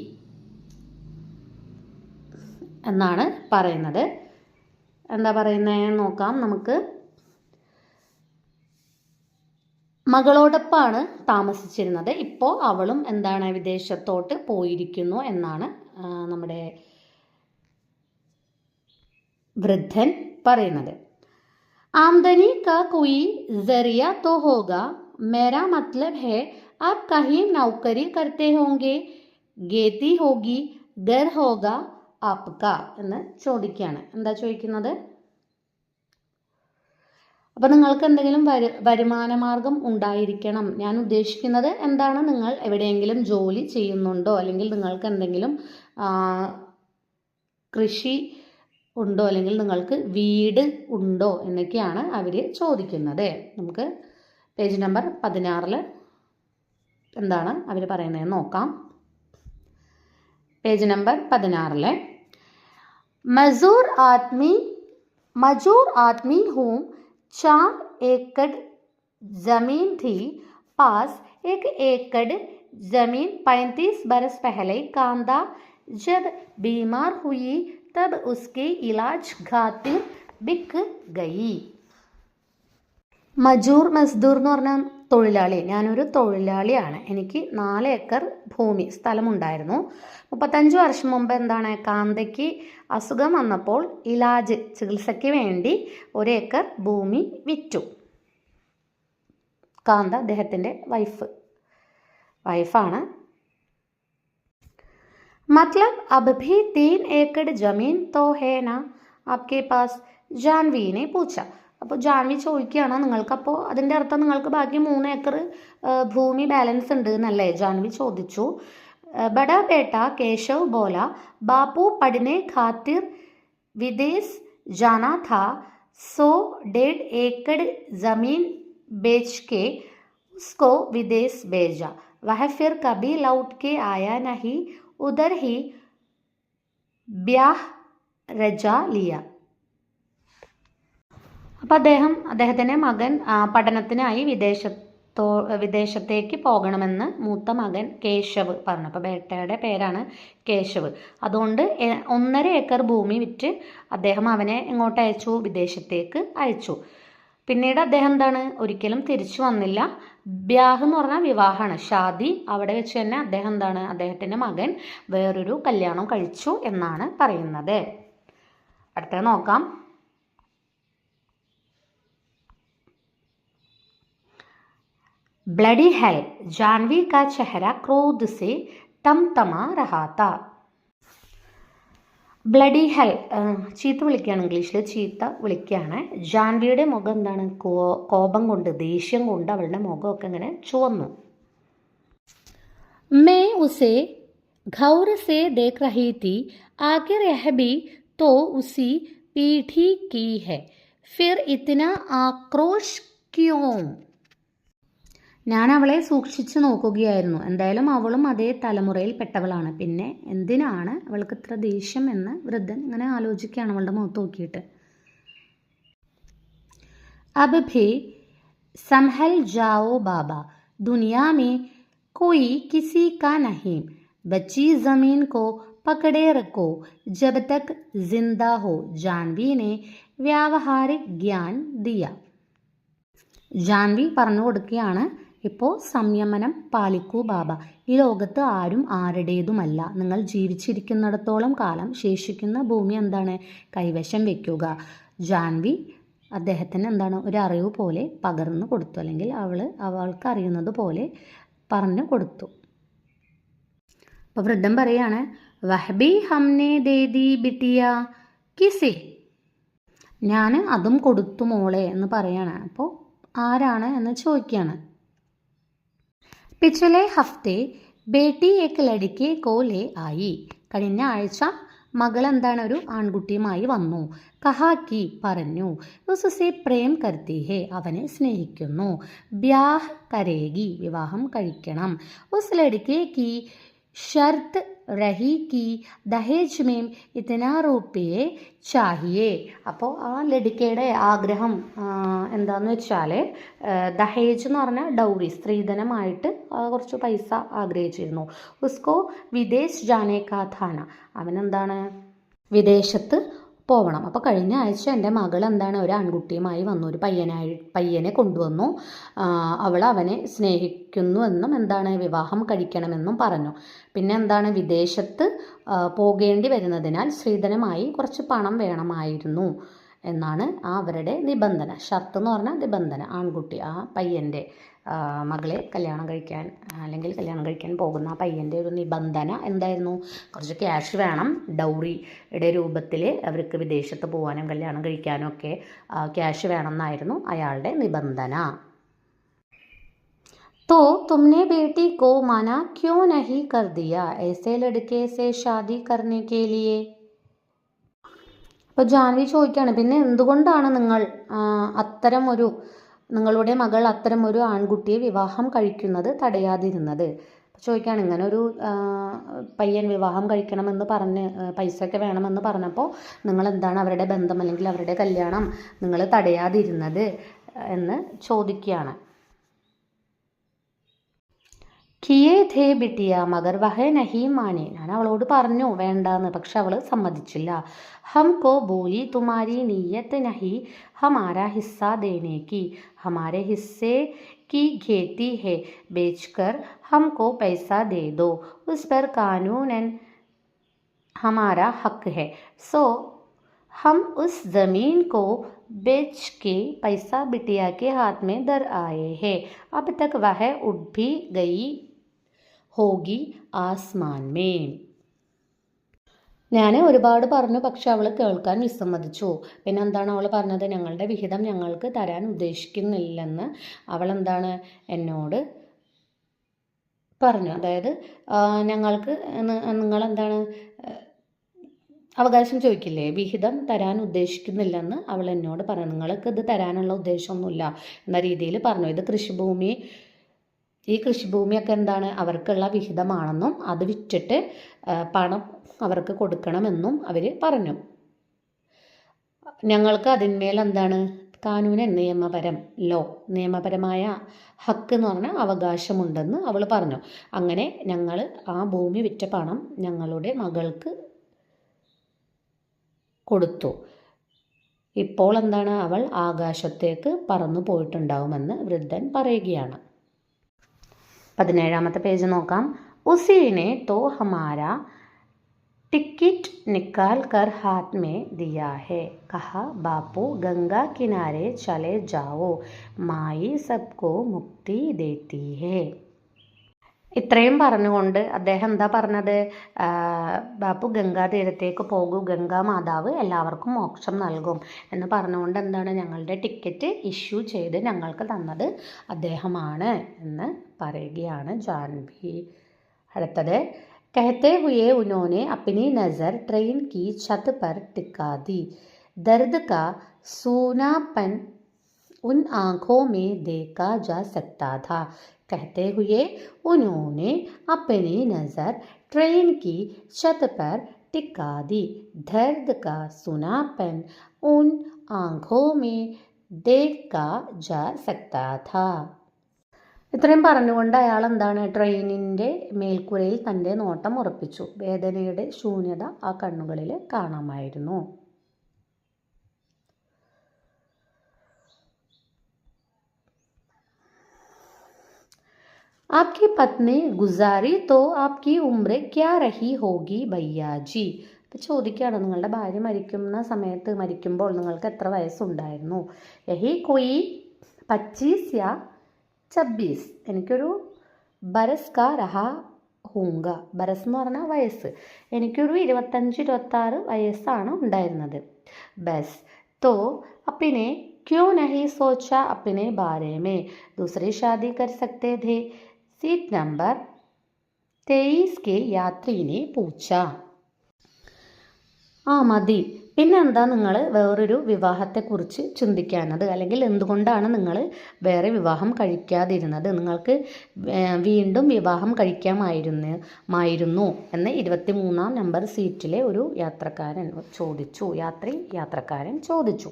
എന്നാണ് പറയുന്നത്. എന്താ പറയുന്നത് നോക്കാം നമുക്ക്. മകളോടൊപ്പമാണ് താമസിച്ചിരുന്നത്, ഇപ്പോൾ അവളും എന്താണ് വിദേശത്തോട്ട് പോയിരിക്കുന്നു എന്നാണ് നമ്മുടെ വൃദ്ധൻ പറയുന്നത്. आमदनी का कोई जरिया तो होगा, मेरा मतलब है आप कहीं नौकरी करते होंगे, गेती होगी, घर होगा आपका എന്ന് ചോദിക്കുകയാണ്. എന്താ ചോദിക്കുന്നത്? അപ്പോൾ നിങ്ങൾക്ക് എന്തെങ്കിലും വരുമാന മാർഗം ഉണ്ടായിരിക്കണം. ഞാൻ ഉദ്ദേശിക്കുന്നത് എന്താണ്, നിങ്ങൾ എവിടെയെങ്കിലും ജോലി ചെയ്യുന്നുണ്ടോ, അല്ലെങ്കിൽ നിങ്ങൾക്ക് എന്തെങ്കിലും കൃഷി ഉണ്ടോ, അല്ലെങ്കിൽ നിങ്ങൾക്ക് വീട് ഉണ്ടോ എന്നൊക്കെയാണ് അവർ ചോദിക്കുന്നത്. നമുക്ക് പേജ് നമ്പർ 16 എന്താണ് അവർ പറയുന്നത് നോക്കാം. പേജ് നമ്പർ 16 मजूर आदमी हूँ, 4 एकड़ ज़मीन थी, पास 1 एकड़ ज़मीन 35 बरस पहले कांदा जब बीमार हुई तब उसके इलाज खातिर बिक गई. മജൂർ മസ്ദൂർ എന്ന് പറഞ്ഞാൽ തൊഴിലാളി. ഞാനൊരു തൊഴിലാളിയാണ്. എനിക്ക് 4 ഏക്കർ ഭൂമി സ്ഥലമുണ്ടായിരുന്നു. 35 വർഷം മുമ്പ് എന്താണ് കാന്തയ്ക്ക് അസുഖം വന്നപ്പോൾ ഇലാജ് ചികിത്സയ്ക്ക് വേണ്ടി 1 ഏക്കർ ഭൂമി വിറ്റു. കാന്ത അദ്ദേഹത്തിൻ്റെ വൈഫാണ്. मतलब अब भी 3 एकड़ जमीन तो है ना आपके पास? जानवी ने पूछा. അപ്പോൾ ജാൻവി ചോദിക്കുകയാണ്, നിങ്ങൾക്കപ്പോൾ അതിൻ്റെ അർത്ഥം നിങ്ങൾക്ക് ബാക്കി 3 ഏക്കർ ഭൂമി ബാലൻസ് ഉണ്ട് എന്നല്ലേ? ജാൻവി ചോദിച്ചു. बड़ा बेटा केशव बोला, बापू पढ़ने खातिर विदेश जाना था, 100-1.5 एकड़ ज़मीन बेच के उसको विदेश भेजा. वह फिर कभी लौट के आया नहीं, उधर ही ब्याह रजा लिया. അപ്പോൾ അദ്ദേഹത്തിൻ്റെ മകൻ പഠനത്തിനായി വിദേശത്തേക്ക് പോകണമെന്ന് മൂത്ത മകൻ കേശവ് പറഞ്ഞു. അപ്പോൾ ബേട്ടയുടെ പേരാണ് കേശവ്. അതുകൊണ്ട് 1.5 ഏക്കർ ഭൂമി വിറ്റ് അദ്ദേഹം അവനെ എങ്ങോട്ട് അയച്ചു? വിദേശത്തേക്ക് അയച്ചു. പിന്നീട് അദ്ദേഹം എന്താണ് ഒരിക്കലും തിരിച്ചു വന്നില്ല. ബ്യാഹ് എന്ന് പറഞ്ഞാൽ വിവാഹമാണ്, ഷാദി. അവിടെ വെച്ച് തന്നെ അദ്ദേഹം എന്താണ് അദ്ദേഹത്തിൻ്റെ മകൻ വേറൊരു കല്യാണം കഴിച്ചു എന്നാണ് പറയുന്നത്. അടുത്തത് നോക്കാം. ब्लडी हेल, जानवी का चेहरा क्रोध से तमतमा रहा था. ബ്ലഡി ഹെൽ ചീത്ത വിളിക്കുകയാണ്, ഇംഗ്ലീഷിൽ ചീത്ത വിളിക്കുകയാണ്. ജാൻവിയുടെ മുഖം എന്താണ് കോപം കൊണ്ട്, ദേഷ്യം കൊണ്ട് അവളുടെ മുഖമൊക്കെ ഇങ്ങനെ ചുവന്നു. मैं उसे गौर से देख रही थी, आखिर यह भी तो उसी पीढ़ी की है, फिर इतना आक्रोश क्यों? ഞാൻ അവളെ സൂക്ഷിച്ചു നോക്കുകയായിരുന്നു. എന്തായാലും അവളും അതേ തലമുറയിൽ പെട്ടവളാണ്. പിന്നെ എന്തിനാണ് അവൾക്ക് ഇത്ര ദേഷ്യം എന്ന് വൃദ്ധൻ ഇങ്ങനെ ആലോചിക്കുകയാണ് അവളുടെ മുഖത്ത് നോക്കിയിട്ട്. अब भी संभल जाओ बाबा, दुनिया में कोई किसी का नहीं, बची जमीन को पकड़े रखो जब तक जिंदा हो, ജാൻവി ने വ്യാവഹാരിക് ജ്ഞാൻ ദിയ. ജാൻവി പറഞ്ഞു കൊടുക്കുകയാണ്, ഇപ്പോൾ സംയമനം പാലിക്കൂ ബാബ, ഈ ലോകത്ത് ആരും ആരുടേതുമല്ല, നിങ്ങൾ ജീവിച്ചിരിക്കുന്നിടത്തോളം കാലം ശേഷിക്കുന്ന ഭൂമി എന്താണ്, കൈവശം വയ്ക്കുക. ജാൻവി അദ്ദേഹത്തിന് എന്താണ് ഒരു അറിവ് പോലെ പകർന്നു കൊടുത്തു, അല്ലെങ്കിൽ അവൾക്ക് അറിയുന്നത് പോലെ പറഞ്ഞു കൊടുത്തു. അപ്പോൾ വൃദ്ധൻ പറയാണ്, വഹബി ഹംനെ ദേദി ബിട്ടിയ കിസെ, ഞാൻ അതും കൊടുത്തു മോളെ എന്ന് പറയാണ്. അപ്പോൾ ആരാണ് എന്ന് ചോദിക്കുകയാണ്. പിछले ഹഫ്തെ ബേട്ടി ഏക് ലടിക്കെ കോ ലേ ആയി, കഴിഞ്ഞ ആഴ്ച മകൾ എന്താണ് ഒരു ആൺകുട്ടിയുമായി വന്നു. കഹാ കി പറഞ്ഞു, ഉസ്സെ പ്രേം കർത്തി ഹേ, അവനെ സ്നേഹിക്കുന്നു. ബ്യാഹ് കരേഗി, വിവാഹം കഴിക്കണം. ഉസ് ലടിക്കെ കി ഷർത്ത് രഹി കി ദഹേജ് മേം ഇത്തനാ റുപ്പിയെ ചാഹിയേ. അപ്പോൾ ആ ലഡിക്കയുടെ ആഗ്രഹം എന്താണെന്ന് വെച്ചാൽ, ദഹേജ് എന്ന് പറഞ്ഞാൽ ഡൗറി, സ്ത്രീധനമായിട്ട് കുറച്ച് പൈസ ആഗ്രഹിച്ചിരുന്നു. ഉസ്കോ വിദേശ് ജാനേ കാ ഥാന, അവനെന്താണ് വിദേശത്ത് പോകണം. അപ്പോൾ കഴിഞ്ഞ ആഴ്ച എൻ്റെ മകൾ എന്താണ് ഒരു ആൺകുട്ടിയുമായി വന്നു, ഒരു പയ്യനെ കൊണ്ടുവന്നു. അവനെ സ്നേഹിക്കുന്നുവെന്നും എന്താണ് വിവാഹം കഴിക്കണമെന്നും പറഞ്ഞു. പിന്നെ എന്താണ് വിദേശത്ത് പോകേണ്ടി വരുന്നതിനാൽ സ്ത്രീധനമായി കുറച്ച് പണം വേണമായിരുന്നു എന്നാണ് അവരുടെ നിബന്ധന. ഷർത്ത് എന്ന് പറഞ്ഞാൽ നിബന്ധന, ആൺകുട്ടി ആ പയ്യൻ്റെ മകളെ കല്യാണം കഴിക്കാൻ അല്ലെങ്കിൽ കല്യാണം കഴിക്കാൻ പോകുന്ന ആ പയ്യൻ്റെ ഒരു നിബന്ധന എന്തായിരുന്നു, കുറച്ച് ക്യാഷ് വേണം, ഡൗറിയുടെ രൂപത്തിൽ അവർക്ക് വിദേശത്ത് പോകാനും കല്യാണം കഴിക്കാനും ഒക്കെ ക്യാഷ് വേണമെന്നായിരുന്നു അയാളുടെ നിബന്ധന. तो तुमने बेटी को मना क्यों नहीं कर दिया ऐसे लड़के से शादी करने के लिए? അപ്പോൾ ജാൻവി ചോദിക്കുകയാണ്, പിന്നെ എന്തുകൊണ്ടാണ് നിങ്ങളുടെ മകൾ അത്തരം ഒരു ആൺകുട്ടിയെ വിവാഹം കഴിക്കുന്നത് തടയാതിരുന്നത്? ചോദിക്കുകയാണ്, ഇങ്ങനെ ഒരു പയ്യൻ വിവാഹം കഴിക്കണമെന്ന് പറഞ്ഞ് പൈസയൊക്കെ വേണമെന്ന് പറഞ്ഞപ്പോൾ നിങ്ങൾ എന്താണ് അവരുടെ ബന്ധം അല്ലെങ്കിൽ അവരുടെ കല്യാണം നിങ്ങൾ തടയാതിരുന്നത് എന്ന് ചോദിക്കുകയാണ്. കിയേ ധേ ബിട്ടിയ മഗർ വഹ നഹി മാനെ, ഞാൻ അവളോട് പറഞ്ഞു വേണ്ടാന്ന്, പക്ഷെ അവൾ സമ്മതിച്ചില്ല. ഹംകോ ബോലി തുമാരി നീയത്ത് നഹി ഹമാരാ ഹിസ്സ ദേനെ കി, ഹമാരെ ഹിസ്സെ की खेती है, बेचकर हमको पैसा दे दो, उस पर कानूनन हमारा हक है, सो हम उस ज़मीन को बेच के पैसा बिटिया के हाथ में दर आए हैं, अब तक वह उड़ भी गई होगी आसमान में. ഞാൻ ഒരുപാട് പറഞ്ഞു, പക്ഷെ അവൾ കേൾക്കാൻ വിസമ്മതിച്ചു. പിന്നെ എന്താണ് അവൾ പറഞ്ഞത്, ഞങ്ങളുടെ വിഹിതം ഞങ്ങൾക്ക് തരാൻ ഉദ്ദേശിക്കുന്നില്ലെന്ന് അവൾ എന്താണ് എന്നോട് പറഞ്ഞു. അതായത് ഞങ്ങൾക്ക് നിങ്ങളെന്താണ് അവകാശം ചോദിക്കില്ലേ, വിഹിതം തരാൻ ഉദ്ദേശിക്കുന്നില്ലെന്ന് അവൾ എന്നോട് പറഞ്ഞു. നിങ്ങൾക്ക് ഇത് തരാനുള്ള ഉദ്ദേശമൊന്നുമില്ല എന്ന രീതിയിൽ പറഞ്ഞു. ഈ കൃഷിഭൂമിയൊക്കെ എന്താണ് അവർക്കുള്ള വിഹിതമാണെന്നും അത് വിറ്റിട്ട് പണം അവർക്ക് കൊടുക്കണമെന്നും അവർ പറഞ്ഞു. ഞങ്ങൾക്ക് അതിന്മേൽ എന്താണ് കാനൂനൻ നിയമപരമായ ഹക്ക് എന്ന് പറഞ്ഞാൽ അവകാശമുണ്ടെന്ന് അവൾ പറഞ്ഞു. അങ്ങനെ ഞങ്ങൾ ആ ഭൂമി വിറ്റ പണം ഞങ്ങളുടെ മകൾക്ക് കൊടുത്തു. ഇപ്പോൾ എന്താണ് അവൾ ആകാശത്തേക്ക് പറന്നു പോയിട്ടുണ്ടാവുമെന്ന് വൃദ്ധൻ പറയുകയാണ്. 17ാമത്തെ പേജ് നോക്കാം. ഉസീനെ തോ ഹമാരാ टिकट निकाल कर हाथ में दिया है, कहा बापू गंगा किनारे चले जाओ, माई सबको मुक्ति देती है. ഇത്രയും പറഞ്ഞുകൊണ്ട് അദ്ദേഹം എന്താ പറഞ്ഞത്, ബാപ്പു ഗംഗാതീരത്തേക്ക് പോകൂ, ഗംഗാ മാതാവ് എല്ലാവർക്കും മോക്ഷം നൽകും എന്ന് പറഞ്ഞുകൊണ്ട് എന്താണ് ഞങ്ങളുടെ ടിക്കറ്റ് ഇഷ്യൂ ചെയ്ത് ഞങ്ങൾക്ക് തന്നത് അദ്ദേഹമാണ് എന്ന് പറയുകയാണ് ജാൻവി. അടുത്തത് कहते हुए उन्होंने अपनी नज़र ट्रेन की छत पर टिका दी. दर्द का सूनापन उन आँखों में देखा जा सकता था. कहते हुए उन्होंने अपनी नज़र ट्रेन की छत पर टिका दी. दर्द का सूनापन उन आँखों में देखा जा सकता था. ഇത്രയും പറഞ്ഞുകൊണ്ട് അയാൾ എന്താണ് ട്രെയിനിൻ്റെ മേൽക്കൂരയിൽ തൻ്റെ നോട്ടം ഉറപ്പിച്ചു. വേദനയുടെ ശൂന്യത ആ കണ്ണുകളിൽ കാണാമായിരുന്നു. आपकी पत्नी गुजारी तो आपकी उम्र क्या रही होगी भैया जी. ചോദിക്കുകയാണ്, നിങ്ങളുടെ ഭാര്യ മരിക്കുമ്പോൾ നിങ്ങൾക്ക് എത്ര വയസ്സുണ്ടായിരുന്നു? യഹി കൊയ് 25 या 26. എനിക്കൊരു ബരസ് കാ രഹാ ഹൂങ്ക. ബരസ് എന്ന് പറഞ്ഞാൽ വയസ്സ്. എനിക്കൊരു 25-26 വയസ്സാണ് ഉണ്ടായിരുന്നത്. ബസ് തോ അപ്പിനെ ക്യോ നഹി സോച്ച അപ്പിനെ ബാരെ മേ ദൂസരി ഷാദി കർ സക്തേ ഥേ. സീറ്റ് നമ്പർ 23 के यात्री ने पूछा. മതി, പിന്നെന്താ നിങ്ങൾ വേറൊരു വിവാഹത്തെക്കുറിച്ച് ചിന്തിക്കാനത്? അല്ലെങ്കിൽ എന്തുകൊണ്ടാണ് നിങ്ങൾ വേറെ വിവാഹം കഴിക്കാതിരുന്നത്? നിങ്ങൾക്ക് വീണ്ടും വിവാഹം കഴിക്കാമായിരുന്നു എന്ന് 23-ാം നമ്പർ സീറ്റിലെ ഒരു യാത്രക്കാരൻ ചോദിച്ചു.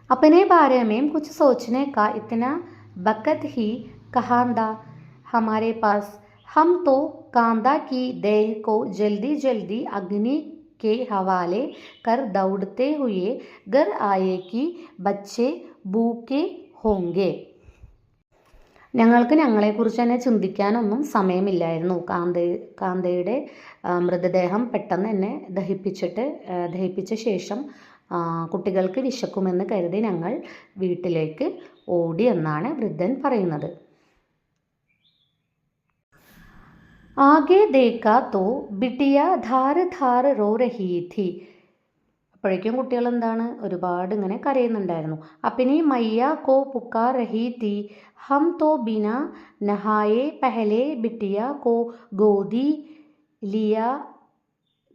अपने बारे में कुछ सोचने का इतना वक्त ही कहाँ था हमारे पास. हम तो कांदा की देह को जल्दी जल्दी अग्नि के हवाले कर दौड़ते हुए घर आए कि बच्चे भूखे होंगे. ഞങ്ങൾക്ക് ഞങ്ങളെക്കുറിച്ച് തന്നെ ചിന്തിക്കാനൊന്നും സമയമില്ലായിരുന്നു. കാന്തയുടെ മൃതദേഹം പെട്ടെന്ന് തന്നെ ദഹിപ്പിച്ച ശേഷം കുട്ടികൾക്ക് വിശക്കുമെന്ന് കരുതി ഞങ്ങൾ വീട്ടിലേക്ക് ഓടി എന്നാണ് വൃദ്ധൻ പറയുന്നത്. ആകെ ദേഖാ തോ ബിട്ടിയ ധാർ ധാർ റോ രഹി ഥി. അപ്പോഴേക്കും കുട്ടികൾ എന്താണ് ഒരുപാട് ഇങ്ങനെ കരയുന്നുണ്ടായിരുന്നു. അപ്പിനി മയ്യ കോ പുക്കാർ രഹി ഥി. ഹം തോ ബിന നഹായെ പഹലെ ബിട്ടിയ കോ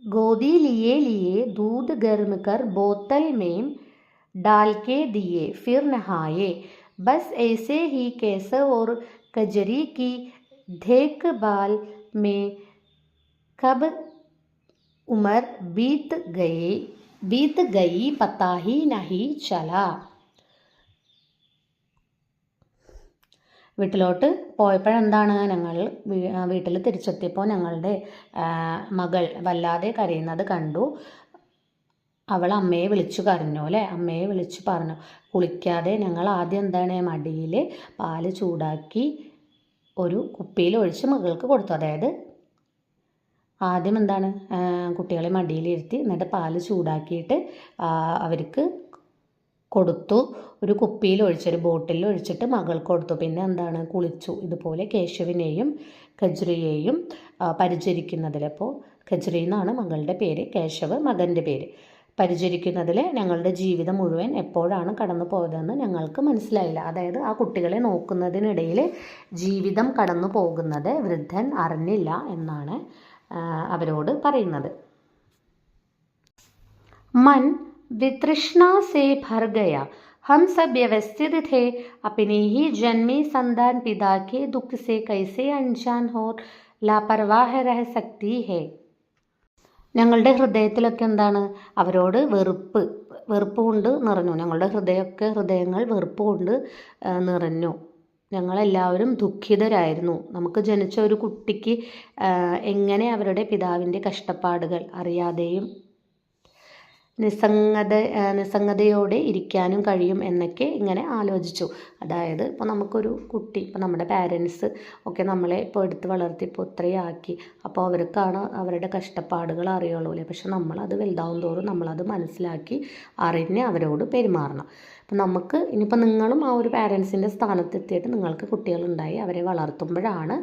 ഗോദി लिए दूध गर्म कर बोतल में डाल के दिए, फिर नहाए. बस ऐसे ही केसर और कजरी की देखभाल में कब उम्र बीत गई पता ही नहीं चला. വീട്ടിലോട്ട് പോയപ്പോഴെന്താണ്, ഞങ്ങൾ വീട്ടിൽ തിരിച്ചെത്തിയപ്പോൾ ഞങ്ങളുടെ മകൾ വല്ലാതെ കരയുന്നത് കണ്ടു. അവൾ അമ്മയെ വിളിച്ചു പറഞ്ഞു. കുളിക്കാതെ ഞങ്ങൾ ആദ്യം എന്താണ് മടിയിൽ പാല് ചൂടാക്കി ഒരു കുപ്പിയിൽ ഒഴിച്ച് മകൾക്ക് കൊടുത്തു. അതായത് ആദ്യം എന്താണ് കുട്ടികളെ മടിയിലിരുത്തി എന്നിട്ട് പാല് ചൂടാക്കിയിട്ട് അവർക്ക് കൊടുത്തു. ഒരു കുപ്പിയിൽ ഒഴിച്ചൊരു ബോട്ടിലിൽ ഒഴിച്ചിട്ട് മകൾക്ക് കൊടുത്തു. പിന്നെ എന്താണ് കുളിച്ചു. ഇതുപോലെ കേശവിനെയും ഖജ്രിയെയും പരിചരിക്കുന്നതിൽ, അപ്പോൾ ഖജ്രി എന്നാണ് മകളുടെ പേര്, കേശവ് മകൻ്റെ പേര്, പരിചരിക്കുന്നതിൽ ഞങ്ങളുടെ ജീവിതം മുഴുവൻ എപ്പോഴാണ് കടന്നു പോയതെന്ന് ഞങ്ങൾക്ക് മനസ്സിലായില്ല. അതായത് ആ കുട്ടികളെ നോക്കുന്നതിനിടയിൽ ജീവിതം കടന്നു പോകുന്നത് വൃദ്ധൻ അറിഞ്ഞില്ല എന്നാണ് അവരോട് പറയുന്നത്. मन वितृष्णा से भर गया. हम सब व्यवस्थित थे. अपने ही जन्मी संतान पिता के दुख से कैसे अनजान और लापरवाह रह सकती है. ഞങ്ങളുടെ ഹൃദയത്തിലൊക്കെ എന്താണ് അവരോട് വെറുപ്പ് കൊണ്ട് നിറഞ്ഞു. ഞങ്ങളുടെ ഹൃദയങ്ങൾ വെറുപ്പ് കൊണ്ട് നിറഞ്ഞു. ഞങ്ങളെല്ലാവരും ദുഃഖിതരായിരുന്നു. നമുക്ക് ജനിച്ച ഒരു കുട്ടിക്ക് എങ്ങനെ അവരുടെ പിതാവിൻ്റെ കഷ്ടപ്പാടുകൾ അറിയാതെയും നിസ്സംഗതയോടെ ഇരിക്കാനും കഴിയും എന്നൊക്കെ ഇങ്ങനെ ആലോചിച്ചു. അതായത് ഇപ്പോൾ നമുക്കൊരു കുട്ടി, ഇപ്പോൾ നമ്മുടെ പാരൻസ് ഒക്കെ നമ്മളെ ഇപ്പോൾ എടുത്ത് വളർത്തി ഇപ്പോൾ ഇത്രയും ആക്കി, അപ്പോൾ അവർക്കാണ് അവരുടെ കഷ്ടപ്പാടുകൾ അറിയുള്ളൂ അല്ലേ. പക്ഷെ നമ്മളത് വലുതാവും തോറും നമ്മളത് മനസ്സിലാക്കി അറിഞ്ഞ് അവരോട് പെരുമാറണം. അപ്പം നമുക്ക് ഇനിയിപ്പോൾ നിങ്ങളും ആ ഒരു പാരൻസിൻ്റെ സ്ഥാനത്തെത്തിയിട്ട് നിങ്ങൾക്ക് കുട്ടികളുണ്ടായി അവരെ വളർത്തുമ്പോഴാണ്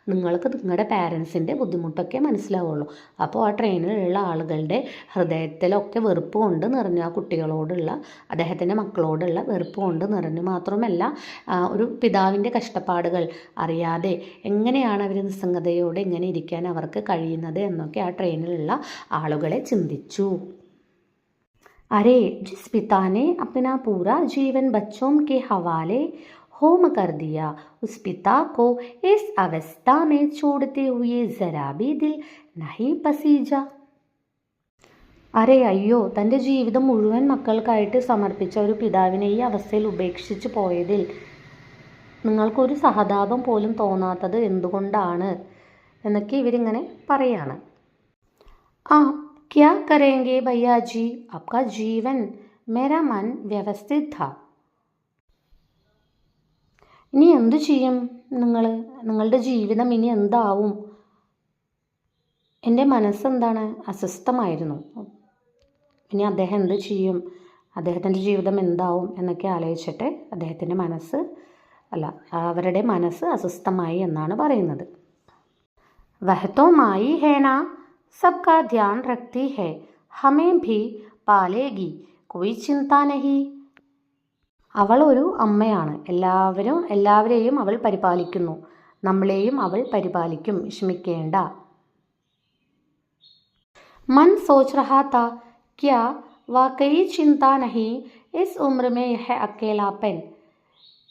നിങ്ങൾക്ക് നിങ്ങളുടെ പാരൻസിൻ്റെ ബുദ്ധിമുട്ടൊക്കെ മനസ്സിലാവുള്ളൂ. അപ്പോൾ ആ ട്രെയിനിലുള്ള ആളുകളുടെ ഹൃദയത്തിലൊക്കെ വെറുപ്പ് കൊണ്ട് നിറഞ്ഞു, ആ കുട്ടികളോടുള്ള അദ്ദേഹത്തിൻ്റെ മക്കളോടുള്ള വെറുപ്പ് കൊണ്ട് നിറഞ്ഞു. മാത്രമല്ല ഒരു പിതാവിൻ്റെ കഷ്ടപ്പാടുകൾ അറിയാതെ എങ്ങനെയാണ് അവർ നിസ്സംഗതയോടെ ഇങ്ങനെ ഇരിക്കാൻ അവർക്ക് കഴിയുന്നത് എന്നൊക്കെ ആ ട്രെയിനിലുള്ള ആളുകളെ ചിന്തിച്ചു. अरे जिस पिता ने अपना पूरा जीवन बच्चों के हवाले होम कर दिया, उस पिता को इस अवस्था में छोड़ते हुए जरा भी दिल नहीं पसीजा. അരേ അയ്യോ, തൻ്റെ ജീവിതം മുഴുവൻ മക്കൾക്കായിട്ട് സമർപ്പിച്ച ഒരു പിതാവിനെ ഈ അവസ്ഥയിൽ ഉപേക്ഷിച്ച് പോയതിൽ നിങ്ങൾക്കൊരു സഹതാപം പോലും തോന്നാത്തത് എന്തുകൊണ്ടാണ് എന്നൊക്കെ ഇവരിങ്ങനെ പറയാണ്. क्या करेंगे भैया जी, आपका जीवन मेरा मन व्यवस्थित था. ഇനി എന്തു ചെയ്യും നിങ്ങളുടെ ജീവിതം ഇനി എന്താവും? എൻ്റെ മനസ്സെന്താണ്, അസ്വസ്ഥമായിരുന്നു. ഇനി അദ്ദേഹം എന്ത് ചെയ്യും, അദ്ദേഹത്തിൻ്റെ ജീവിതം എന്താവും എന്നൊക്കെ ആലോചിച്ചിട്ട് അവരുടെ മനസ്സ് അസ്വസ്ഥമായി എന്നാണ് പറയുന്നത്. വഹത്തോമായി ഹേന सबका ध्यान रखती है, हमें भी पालेगी, कोई चिंता नहीं. അവൾ ഒരു അമ്മയാണ്, എല്ലാവരെയും അവൾ പരിപാലിക്കുന്നു, നമ്മളെയും അവൾ പരിപാലിക്കും, വിഷമിക്കേണ്ട. मन सोच रहा था क्या वाकई चिंता नहीं, इस उम्र में यह अकेलापन,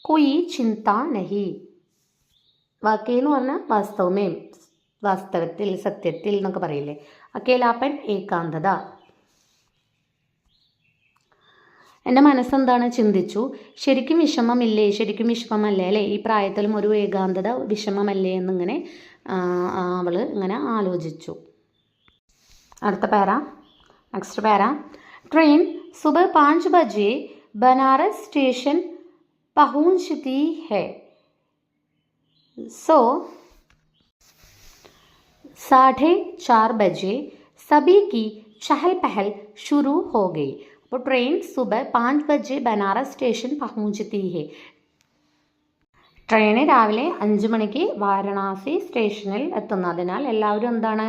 कोई चिंता नहीं. वाकई എന്ന് പറഞ്ഞാൽ വാസ്തവത്തിൽ സത്യത്തിൽ എന്നൊക്കെ പറയില്ലേ. അക്കേലാപ്പൻ ഏകാന്തത. എൻ്റെ മനസ്സെന്താണ്, ചിന്തിച്ചു. ശരിക്കും വിഷമമില്ലേ, ശരിക്കും വിഷമമല്ലേ അല്ലേ, ഈ പ്രായത്തിലും ഒരു ഏകാന്തത വിഷമമല്ലേ എന്നിങ്ങനെ അവൾ ഇങ്ങനെ ആലോചിച്ചു. അടുത്ത നെക്സ്റ്റ് പാര. ട്രെയിൻ സുബഹ 5 बजे बनारस स्टेशन पहुंचती है, सो 4:30 बजे सभी की चहल पहल शुरू हो गई. അപ്പോൾ ട്രെയിൻ സുബഹ 5 बजे बनारस സ്റ്റേഷൻ പഹുഞ്ചത്തി ഹെ. ട്രെയിന് രാവിലെ 5 മണിക്ക് വാരണാസി സ്റ്റേഷനിൽ എത്തുന്നു. അതിനാൽ എല്ലാവരും എന്താണ്,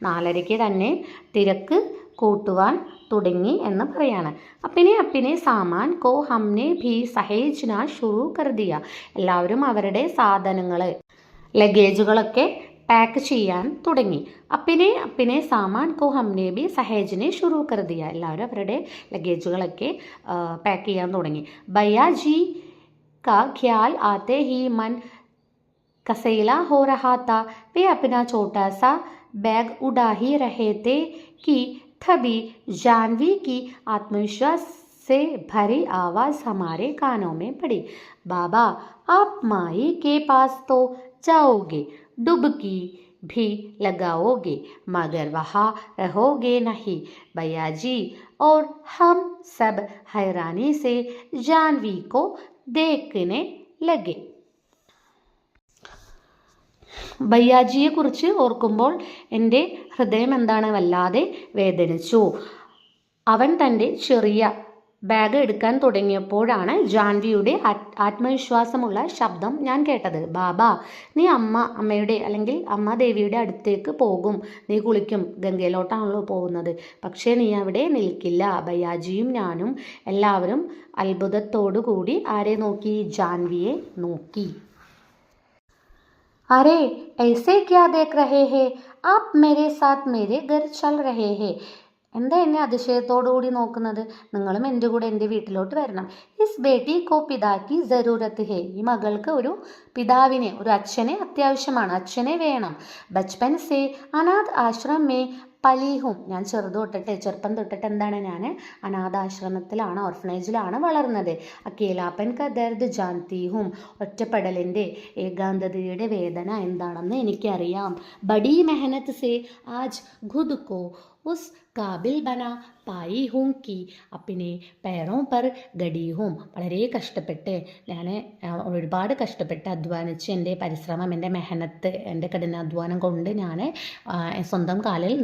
4:30 തന്നെ തിരക്ക് കൂട്ടുവാൻ തുടങ്ങി എന്ന് പറയാണ്. അപ്പിനെ സാമാൻ കോ ഹംനെ ഭി സഹേജ്ന ഷുറു കർ ദിയ. എല്ലാവരും അവരുടെ സാധനങ്ങൾ, ലഗേജുകളൊക്കെ പാക്ക് ചെയ്യാൻ തുടങ്ങി. അപ്പിനെ സാമാൻ കോ ഹംനെ ബി സഹേജിനെ ഷുറു കർ ദിയ. എല്ലാവരും അവരുടെ ലഗേജുകളൊക്കെ പാക്ക് ചെയ്യാൻ തുടങ്ങി. ഭയ്യാജി കാ ഖ്യാൽ ആത്തെ ഹി മൻ കസൈല ഹോ രഹാ താ. വേ അപ്നാ छोटा सा बैग उड़ा ही रहे थे कि तभी जानवी की आत्मविश्वास से भरी आवाज़ हमारे कानों में पड़ी. बाबा आप माई के पास तो जाओगे, डुबकी भी लगाओगे, मगर वहाँ रहोगे नहीं. भैया जी और हम सब हैरानी से जानवी को देखने लगे. ഭയ്യാജിയെ കുറിച്ച് ഓർക്കുമ്പോൾ എൻ്റെ ഹൃദയം എന്താണ്, വല്ലാതെ വേദനിച്ചു. അവൻ തൻ്റെ ചെറിയ ബാഗ് എടുക്കാൻ തുടങ്ങിയപ്പോഴാണ് ജാൻവിയുടെ ആത്മവിശ്വാസമുള്ള ശബ്ദം ഞാൻ കേട്ടത്. ബാബ, നീ അമ്മയുടെ അല്ലെങ്കിൽ അമ്മ ദേവിയുടെ അടുത്തേക്ക് പോകും, നീ കുളിക്കും, ഗംഗയിലോട്ടാണല്ലോ പോകുന്നത്, പക്ഷേ നീ അവിടെ നിൽക്കില്ല. ഭയ്യാജിയും ഞാനും എല്ലാവരും അത്ഭുതത്തോടു കൂടി ആരെ നോക്കി, ജാൻവിയെ നോക്കി. अरे ऐसे क्या देख रहे हैं आप, मेरे साथ मेरे घर चल रहे हैं. എന്താ എന്നെ അതിശയത്തോടുകൂടി നോക്കുന്നത്, നിങ്ങളും എൻ്റെ കൂടെ എൻ്റെ വീട്ടിലോട്ട് വരണം. ഇസ് ബേട്ടി കോ പിതാക്കി ജറൂരത്ത് ഹേ. ഈ മകൾക്ക് ഒരു പിതാവിനെ, ഒരു അച്ഛനെ അത്യാവശ്യമാണ്, അച്ഛനെ വേണം. ബച്പൻ സേ അനാഥ് ആശ്രമ മേ പലീഹും. ഞാൻ ചെറുപ്പം തൊട്ടിട്ട് എന്താണ്, ഞാൻ അനാഥാശ്രമത്തിലാണ്, ഓർഫനേജിലാണ് വളർന്നത്. അക്കേലാപ്പൻ ക ദർദ് ജാൻതി ഹും. ഒറ്റപ്പെടലിൻ്റെ, ഏകാന്തതയുടെ വേദന എന്താണെന്ന് എനിക്കറിയാം. ബഡി മെഹനത്ത് സേ ആജ് ഖുദ് കോ ഉസ് കാബിൽ ബന പായി ഹൂം കി അപ്പിനെ പേരോं पर ഗഡി ഹൂം. വളരെ കഷ്ടപ്പെട്ട് ഞാൻ ഒരുപാട് കഷ്ടപ്പെട്ട് അധ്വാനിച്ച് എൻ്റെ പരിശ്രമം, എൻ്റെ മെഹനത്ത്, എൻ്റെ കഠിനാധ്വാനം കൊണ്ട് ഞാൻ സ്വന്തം കാലിൽ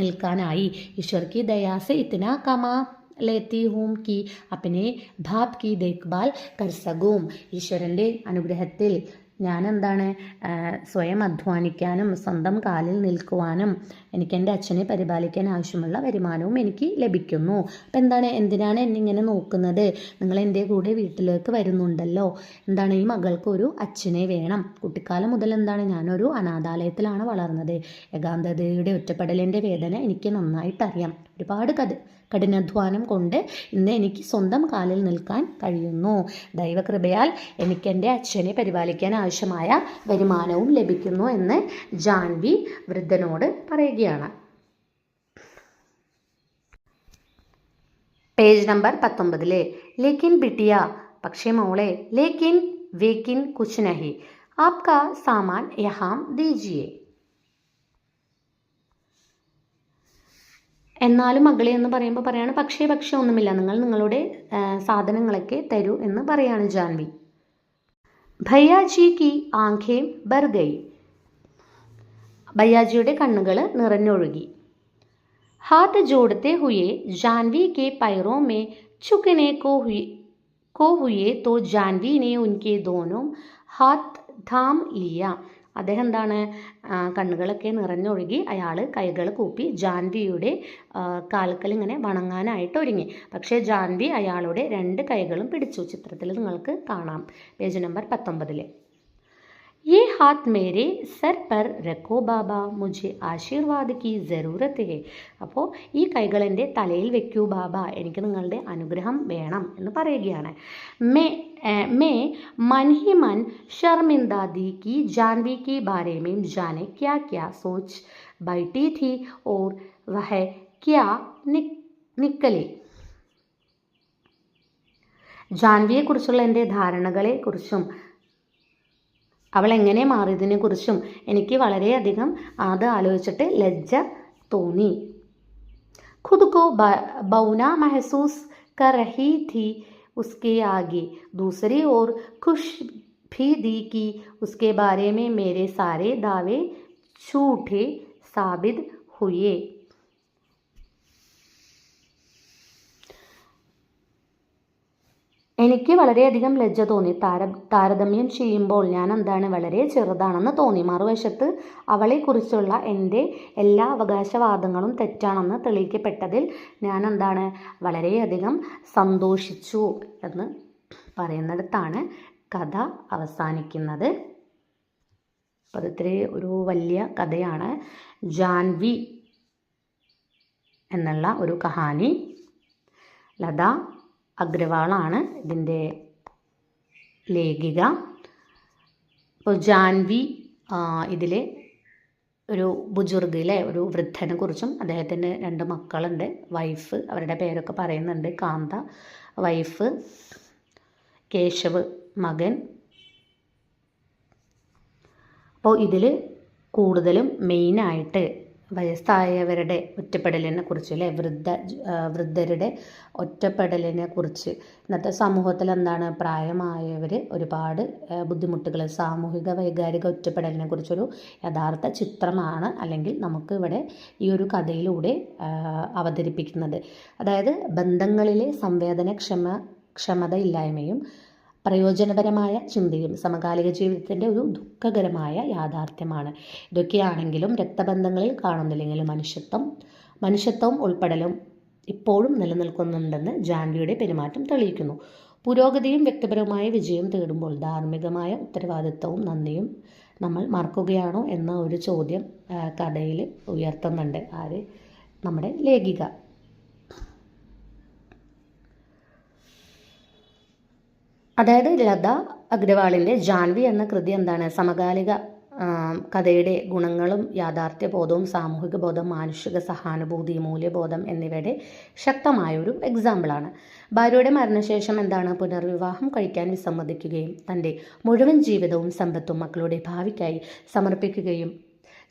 നിൽക്കാനായി. ഈശ്വർ की दया से इतना कमा लेती हूँ कि अपने बाप की देखभाल कर सकूं. ഈശ്വരൻ്റെ അനുഗ്രഹത്തിൽ ഞാൻ എന്താണ് സ്വയം അധ്വാനിക്കാനും സ്വന്തം കാലിൽ നിൽക്കുവാനും എനിക്ക് എൻ്റെ അച്ഛനെ പരിപാലിക്കാൻ ആവശ്യമുള്ള വരുമാനവും എനിക്ക് ലഭിക്കുന്നു. അപ്പം എന്തിനാണ് എന്നിങ്ങനെ നോക്കുന്നത്? നിങ്ങൾ എൻ്റെ കൂടെ വീട്ടിലേക്ക് വരുന്നുണ്ടല്ലോ. ഈ മകൾക്ക് ഒരു അച്ഛനെ വേണം. കുട്ടിക്കാലം മുതൽ ഞാനൊരു അനാഥാലയത്തിലാണ് വളർന്നത്. ഏകാന്തതയുടെ ഒറ്റപ്പെടലിൻ്റെ വേദന എനിക്ക് നന്നായിട്ടറിയാം. ഒരുപാട് കഠിനാധ്വാനം കൊണ്ട് ഇന്ന് എനിക്ക് സ്വന്തം കാലിൽ നിൽക്കാൻ കഴിയുന്നു. ദൈവകൃപയാൽ എനിക്ക് എൻ്റെ അച്ഛനെ പരിപാലിക്കാൻ ആവശ്യമായ വരുമാനവും ലഭിക്കുന്നു എന്ന് ജാൻവി വൃദ്ധനോട് പറയുകയാണ്. Page number 19. ലേക്കിൻ ബിട്ടിയ, പക്ഷേ മോളെ, ലേക്കിൻ വേക്കിൻ കുച്ച് നഹി, ആപ്കാ സാമാൻ യഹാം ദീജിയേ. എന്നാലും മകളെ എന്ന് പറയുമ്പോൾ പറയാണ് പക്ഷേ ഒന്നുമില്ല, നിങ്ങളുടെ സാധനങ്ങളൊക്കെ തരൂ എന്ന് പറയാണ് ജാൻവി. ഭയ്യാജി കി ആംഖേ ഭർ ഗയി, ഭയ്യാജിയുടെ കണ്ണുകൾ നിറഞ്ഞൊഴുകി. Haat ജോഡത്തെ ഹുയെ Janhvi K pyro may ചുക്കനെ को हुए तो जानवी ने उनके दोनों हाथ थाम लिया. അദ്ദേഹം കണ്ണുകളൊക്കെ നിറഞ്ഞൊഴുകി അയാൾ കൈകൾ കൂപ്പി ജാൻവിയുടെ കാൽക്കൽ ഇങ്ങനെ വണങ്ങാനായിട്ട് ഒരുങ്ങി. പക്ഷേ ജാൻവി അയാളുടെ 2 കൈകളും പിടിച്ചു. ചിത്രത്തിൽ നിങ്ങൾക്ക് കാണാം പേജ് നമ്പർ 19. ये हाथ मेरे सर पर रखो बाबा, मुझे ആശീർവാദ് की ज़रूरत है. അപ്പോൾ ഈ കൈകൾ എൻ്റെ തലയിൽ വെക്കൂ ബാബ, എനിക്ക് നിങ്ങളുടെ അനുഗ്രഹം വേണം എന്ന് പറയുകയാണ്. मैं मन ही मन शर्मिंदादी की जानवी के बारे में जाने क्या क्या सोच बैठी थी और वह क्या निकले. ജാൻവിയെക്കുറിച്ചുള്ള എൻ്റെ ധാരണകളെക്കുറിച്ചും അവൾ എങ്ങനെ മാറിയതിനെക്കുറിച്ചും എനിക്ക് വളരെയധികം അത് ആലോചിച്ചിട്ട് ലജ്ജ തോന്നി. खुद को बौना महसूस कर रही थी उसके आगे. दूसरी ओर खुश भी थी कि उसके बारे में मेरे सारे दावे झूठे साबित हुए. എനിക്ക് വളരെയധികം ലജ്ജ തോന്നി. താരതമ്യം ചെയ്യുമ്പോൾ ഞാൻ വളരെ ചെറുതാണെന്ന് തോന്നി. മറുവശത്ത് അവളെക്കുറിച്ചുള്ള എൻ്റെ എല്ലാ അവകാശവാദങ്ങളും തെറ്റാണെന്ന് തെളിയിക്കപ്പെട്ടതിൽ ഞാൻ വളരെയധികം സന്തോഷിച്ചു എന്ന് പറയുന്നിടത്താണ് കഥ അവസാനിക്കുന്നത്. അപ്പോൾ ഇത്തിരി ഒരു വലിയ കഥയാണ്. ജാൻവി എന്നുള്ള ഒരു കഹാനി. ലത അഗ്രവാളാണ് ഇതിൻ്റെ ലേഖിക. അപ്പോൾ ജാൻവി ഇതിലെ ഒരു ബുജുർഗിലെ ഒരു വൃദ്ധനെ കുറിച്ചും അദ്ദേഹത്തിൻ്റെ 2 മക്കളുണ്ട്, വൈഫ്, അവരുടെ പേരൊക്കെ പറയുന്നുണ്ട്. കാന്ത വൈഫ്, കേശവ് മകൻ. അപ്പോൾ ഇതിൽ കൂടുതലും മെയിനായിട്ട് വയസ്സായവരുടെ ഒറ്റപ്പെടലിനെ കുറിച്ച് വൃദ്ധരുടെ ഒറ്റപ്പെടലിനെ കുറിച്ച് ഇന്നത്തെ സമൂഹത്തിൽ പ്രായമായവർ ഒരുപാട് ബുദ്ധിമുട്ടുകൾ, സാമൂഹിക വൈകാരിക ഒറ്റപ്പെടലിനെ കുറിച്ചൊരു യഥാർത്ഥ ചിത്രമാണ് അല്ലെങ്കിൽ നമുക്ക് ഇവിടെ ഈ ഒരു കഥയിലൂടെ അവതരിപ്പിക്കുന്നത്. അതായത് ബന്ധങ്ങളിലെ ക്ഷമതയില്ലായ്മയും പ്രയോജനപരമായ ചിന്തയും സമകാലിക ജീവിതത്തിൻ്റെ ഒരു ദുഃഖകരമായ യാഥാർത്ഥ്യമാണ്. ഇതൊക്കെയാണെങ്കിലും രക്തബന്ധങ്ങളിൽ കാണുന്നില്ലെങ്കിലും മനുഷ്യത്വം ഉൾപ്പെടലും ഇപ്പോഴും നിലനിൽക്കുന്നുണ്ടെന്ന് ജാൻവിയുടെ പെരുമാറ്റം തെളിയിക്കുന്നു. പുരോഗതിയും വ്യക്തിപരമായ വിജയം തേടുമ്പോൾ ധാർമ്മികമായ ഉത്തരവാദിത്വവും നന്ദിയും നമ്മൾ മറക്കുകയാണോ എന്ന ഒരു ചോദ്യം കഥയിൽ ഉയർത്തുന്നുണ്ട് നമ്മുടെ ലേഖിക. അതായത് ലത അഗ്രവാളിൻ്റെ ജാൻവി എന്ന കൃതി സമകാലിക കഥയുടെ ഗുണങ്ങളും യാഥാർത്ഥ്യബോധവും സാമൂഹിക ബോധം, മാനുഷിക സഹാനുഭൂതി, മൂല്യബോധം എന്നിവയുടെ ശക്തമായൊരു എക്സാമ്പിളാണ്. ഭാര്യയുടെ മരണശേഷം പുനർവിവാഹം കഴിക്കാൻ വിസമ്മതിക്കുകയും തൻ്റെ മുഴുവൻ ജീവിതവും സമ്പത്തും മക്കളുടെ ഭാവിക്കായി സമർപ്പിക്കുകയും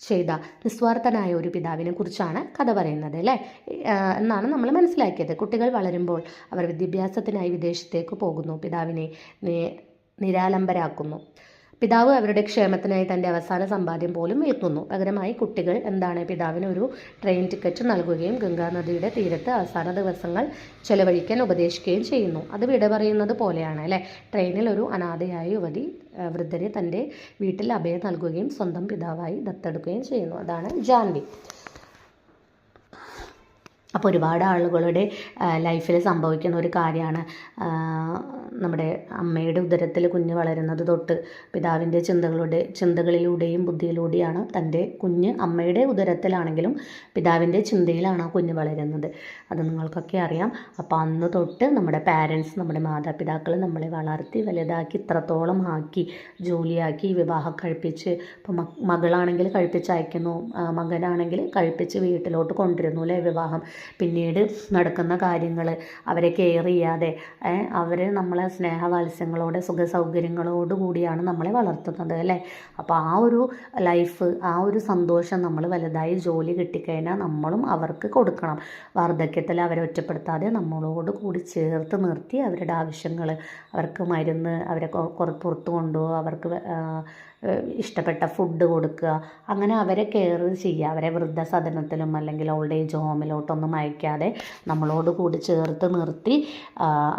ചെയ്ത നിസ്വാർത്ഥനായ ഒരു പിതാവിനെ കുറിച്ചാണ് കഥ പറയുന്നത് അല്ലേ എന്നാണ് നമ്മൾ മനസ്സിലാക്കിയത്. കുട്ടികൾ വളരുമ്പോൾ അവർ വിദ്യാഭ്യാസത്തിനായി വിദേശത്തേക്ക് പോകുന്നു, പിതാവിനെ നിരാലംബരാക്കുന്നു. പിതാവ് അവരുടെ ക്ഷേമത്തിനായി തൻ്റെ അവസാന സമ്പാദ്യം പോലും വിൽക്കുന്നു. പകരമായി കുട്ടികൾ പിതാവിന് ഒരു ട്രെയിൻ ടിക്കറ്റ് നൽകുകയും ഗംഗാനദിയുടെ തീരത്ത് അവസാന ദിവസങ്ങൾ ചെലവഴിക്കാൻ ഉപദേശിക്കുകയും ചെയ്യുന്നു. അത് വിട പറയുന്നത് പോലെയാണ് അല്ലേ? ട്രെയിനിൽ ഒരു അനാഥയായ യുവതി വൃദ്ധന് തൻ്റെ വീട്ടിൽ അഭയം നൽകുകയും സ്വന്തം പിതാവായി ദത്തെടുക്കുകയും ചെയ്യുന്നു. അതാണ് ജാൻവി. അപ്പോൾ ഒരുപാട് ആളുകളുടെ ലൈഫിൽ സംഭവിക്കുന്ന ഒരു കാര്യമാണ് നമ്മുടെ അമ്മയുടെ ഉദരത്തിൽ കുഞ്ഞ് വളരുന്നത് തൊട്ട് പിതാവിൻ്റെ ചിന്തകളിലൂടെയും ബുദ്ധിയിലൂടെയാണ് തൻ്റെ കുഞ്ഞ് അമ്മയുടെ ഉദരത്തിലാണെങ്കിലും പിതാവിൻ്റെ ചിന്തയിലാണ് ആ കുഞ്ഞ് വളരുന്നത്. അത് നിങ്ങൾക്കൊക്കെ അറിയാം. അപ്പോൾ അന്ന് തൊട്ട് നമ്മുടെ പാരൻസ്, നമ്മുടെ മാതാപിതാക്കൾ നമ്മളെ വളർത്തി വലുതാക്കി ഇത്രത്തോളം ആക്കി ജോലിയാക്കി വിവാഹം കഴിപ്പിച്ച്, ഇപ്പോൾ മകളാണെങ്കിൽ കഴിപ്പിച്ച് അയക്കുന്നു, മകനാണെങ്കിൽ കഴിപ്പിച്ച് വീട്ടിലോട്ട് കൊണ്ടുവരുന്നു അല്ലേ? വിവാഹം പിന്നീട് നടക്കുന്ന കാര്യങ്ങൾ അവരെ കെയർ ചെയ്യാതെ അവർ നമ്മളെ സ്നേഹവാത്സ്യങ്ങളോടെ സുഖസൗകര്യങ്ങളോട് കൂടിയാണ് നമ്മളെ വളർത്തുന്നത് അല്ലേ? അപ്പോൾ ആ ഒരു ലൈഫ്, ആ ഒരു സന്തോഷം നമ്മൾ വലുതായി ജോലി കിട്ടിക്കഴിഞ്ഞാൽ നമ്മളും അവർക്ക് കൊടുക്കണം. വാർദ്ധക്യത്തിൽ അവരെ ഒറ്റപ്പെടുത്താതെ നമ്മളോട് കൂടി ചേർത്ത് നിർത്തി അവരുടെ ആവശ്യങ്ങൾ, അവർക്ക് മരുന്ന്, അവരെ പുറത്ത് കൊണ്ടുപോകുക, അവർക്ക് ഇഷ്ടപ്പെട്ട ഫുഡ് കൊടുക്കുക, അങ്ങനെ അവരെ കെയർ ചെയ്യുക. അവരെ വൃദ്ധസദനത്തിലും അല്ലെങ്കിൽ ഓൾഡ് ഏജ് ഹോമിലോട്ടൊന്നും അയക്കാതെ നമ്മളോട് കൂടി ചേർത്ത് നിർത്തി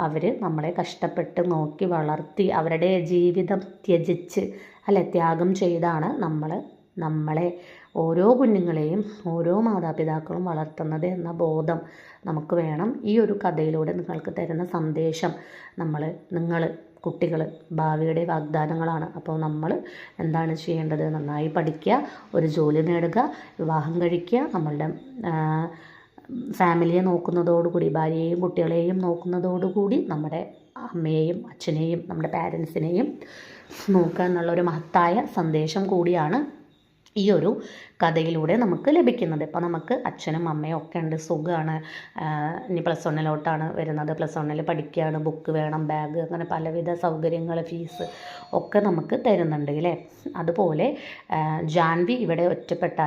അവർ നമ്മളെ കഷ്ടപ്പെട്ട് നോക്കി വളർത്തി അവരുടെ ജീവിതം ത്യജിച്ച് അല്ലെ ത്യാഗം ചെയ്താണ് നമ്മളെ ഓരോ കുഞ്ഞുങ്ങളെയും ഓരോ മാതാപിതാക്കളും വളർത്തുന്നത് എന്ന ബോധം നമുക്ക് വേണം. ഈ ഒരു കഥയിലൂടെ നിങ്ങൾക്ക് തരുന്ന സന്ദേശം നിങ്ങൾ കുട്ടികൾ ഭാവിയുടെ വാഗ്ദാനങ്ങളാണ്. അപ്പോൾ നമ്മൾ എന്താണ് ചെയ്യേണ്ടത്? നന്നായി പഠിക്കുക, ഒരു ജോലി നേടുക, വിവാഹം കഴിക്കുക, നമ്മളുടെ ഫാമിലിയെ നോക്കുന്നതോടുകൂടി, ഭാര്യയെയും കുട്ടികളെയും നോക്കുന്നതോടുകൂടി നമ്മുടെ അമ്മയെയും അച്ഛനെയും നമ്മുടെ പാരൻസിനെയും നോക്കുക എന്നുള്ളൊരു മഹത്തായ സന്ദേശം കൂടിയാണ് ഈ ഒരു കഥയിലൂടെ നമുക്ക് ലഭിക്കുന്നത്. ഇപ്പോൾ നമുക്ക് അച്ഛനും അമ്മയും ഒക്കെ ഉണ്ട്, സുഖമാണ്. ഇനി +1 വരുന്നത്, +1 പഠിക്കുകയാണ്, ബുക്ക് വേണം, ബാഗ്, അങ്ങനെ പലവിധ സൗകര്യങ്ങൾ, ഫീസ് ഒക്കെ നമുക്ക് തരുന്നുണ്ട് അല്ലേ? അതുപോലെ ജാൻവി ഇവിടെ ഒറ്റപ്പെട്ട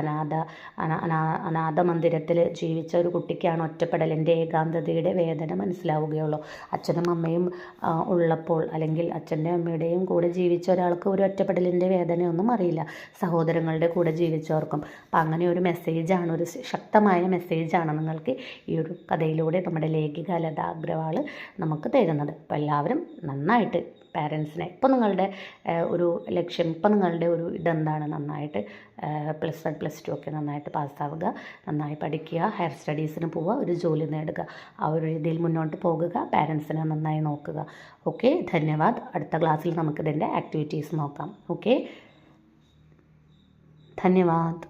അനാഥ മന്ദിരത്തിൽ ജീവിച്ച ഒരു കുട്ടിക്കാണ് ഒറ്റപ്പെടലിൻ്റെ ഏകാന്തതയുടെ വേദന മനസ്സിലാവുകയുള്ളൂ. അച്ഛനും അമ്മയും ഉള്ളപ്പോൾ അല്ലെങ്കിൽ അച്ഛൻ്റെ അമ്മയുടെയും കൂടെ ജീവിച്ച ഒരാൾക്ക് ഒരു ഒറ്റപ്പെടലിൻ്റെ വേദനയൊന്നും അറിയില്ല. സഹോദരങ്ങളുടെ കൂടെ ജീവിച്ചവർക്കും. അപ്പം അങ്ങനെ ഒരു മെസ്സേജാണ്, ഒരു ശക്തമായ മെസ്സേജാണ് നിങ്ങൾക്ക് ഈ ഒരു കഥയിലൂടെ നമ്മുടെ ലേഖിക ലത അഗ്രവാൾ നമുക്ക് തരുന്നത്. അപ്പോൾ എല്ലാവരും നന്നായിട്ട് പാരൻസിനെ, ഇപ്പോൾ നിങ്ങളുടെ ഒരു ലക്ഷ്യം, ഇപ്പോൾ നിങ്ങളുടെ ഒരു ഇതെന്താണ്? നന്നായിട്ട് +1 +2 ഒക്കെ നന്നായിട്ട് പാസ്സാവുക, നന്നായി പഠിക്കുക, ഹയർ സ്റ്റഡീസിന് പോവുക, ഒരു ജോലി നേടുക, ആ ഒരു രീതിയിൽ മുന്നോട്ട് പോകുക, പാരൻസിനെ നന്നായി നോക്കുക. ഓക്കെ, ധന്യവാദ്. അടുത്ത ക്ലാസ്സിൽ നമുക്കിതിൻ്റെ ആക്ടിവിറ്റീസ് നോക്കാം. ഓക്കെ, धन्यवाद।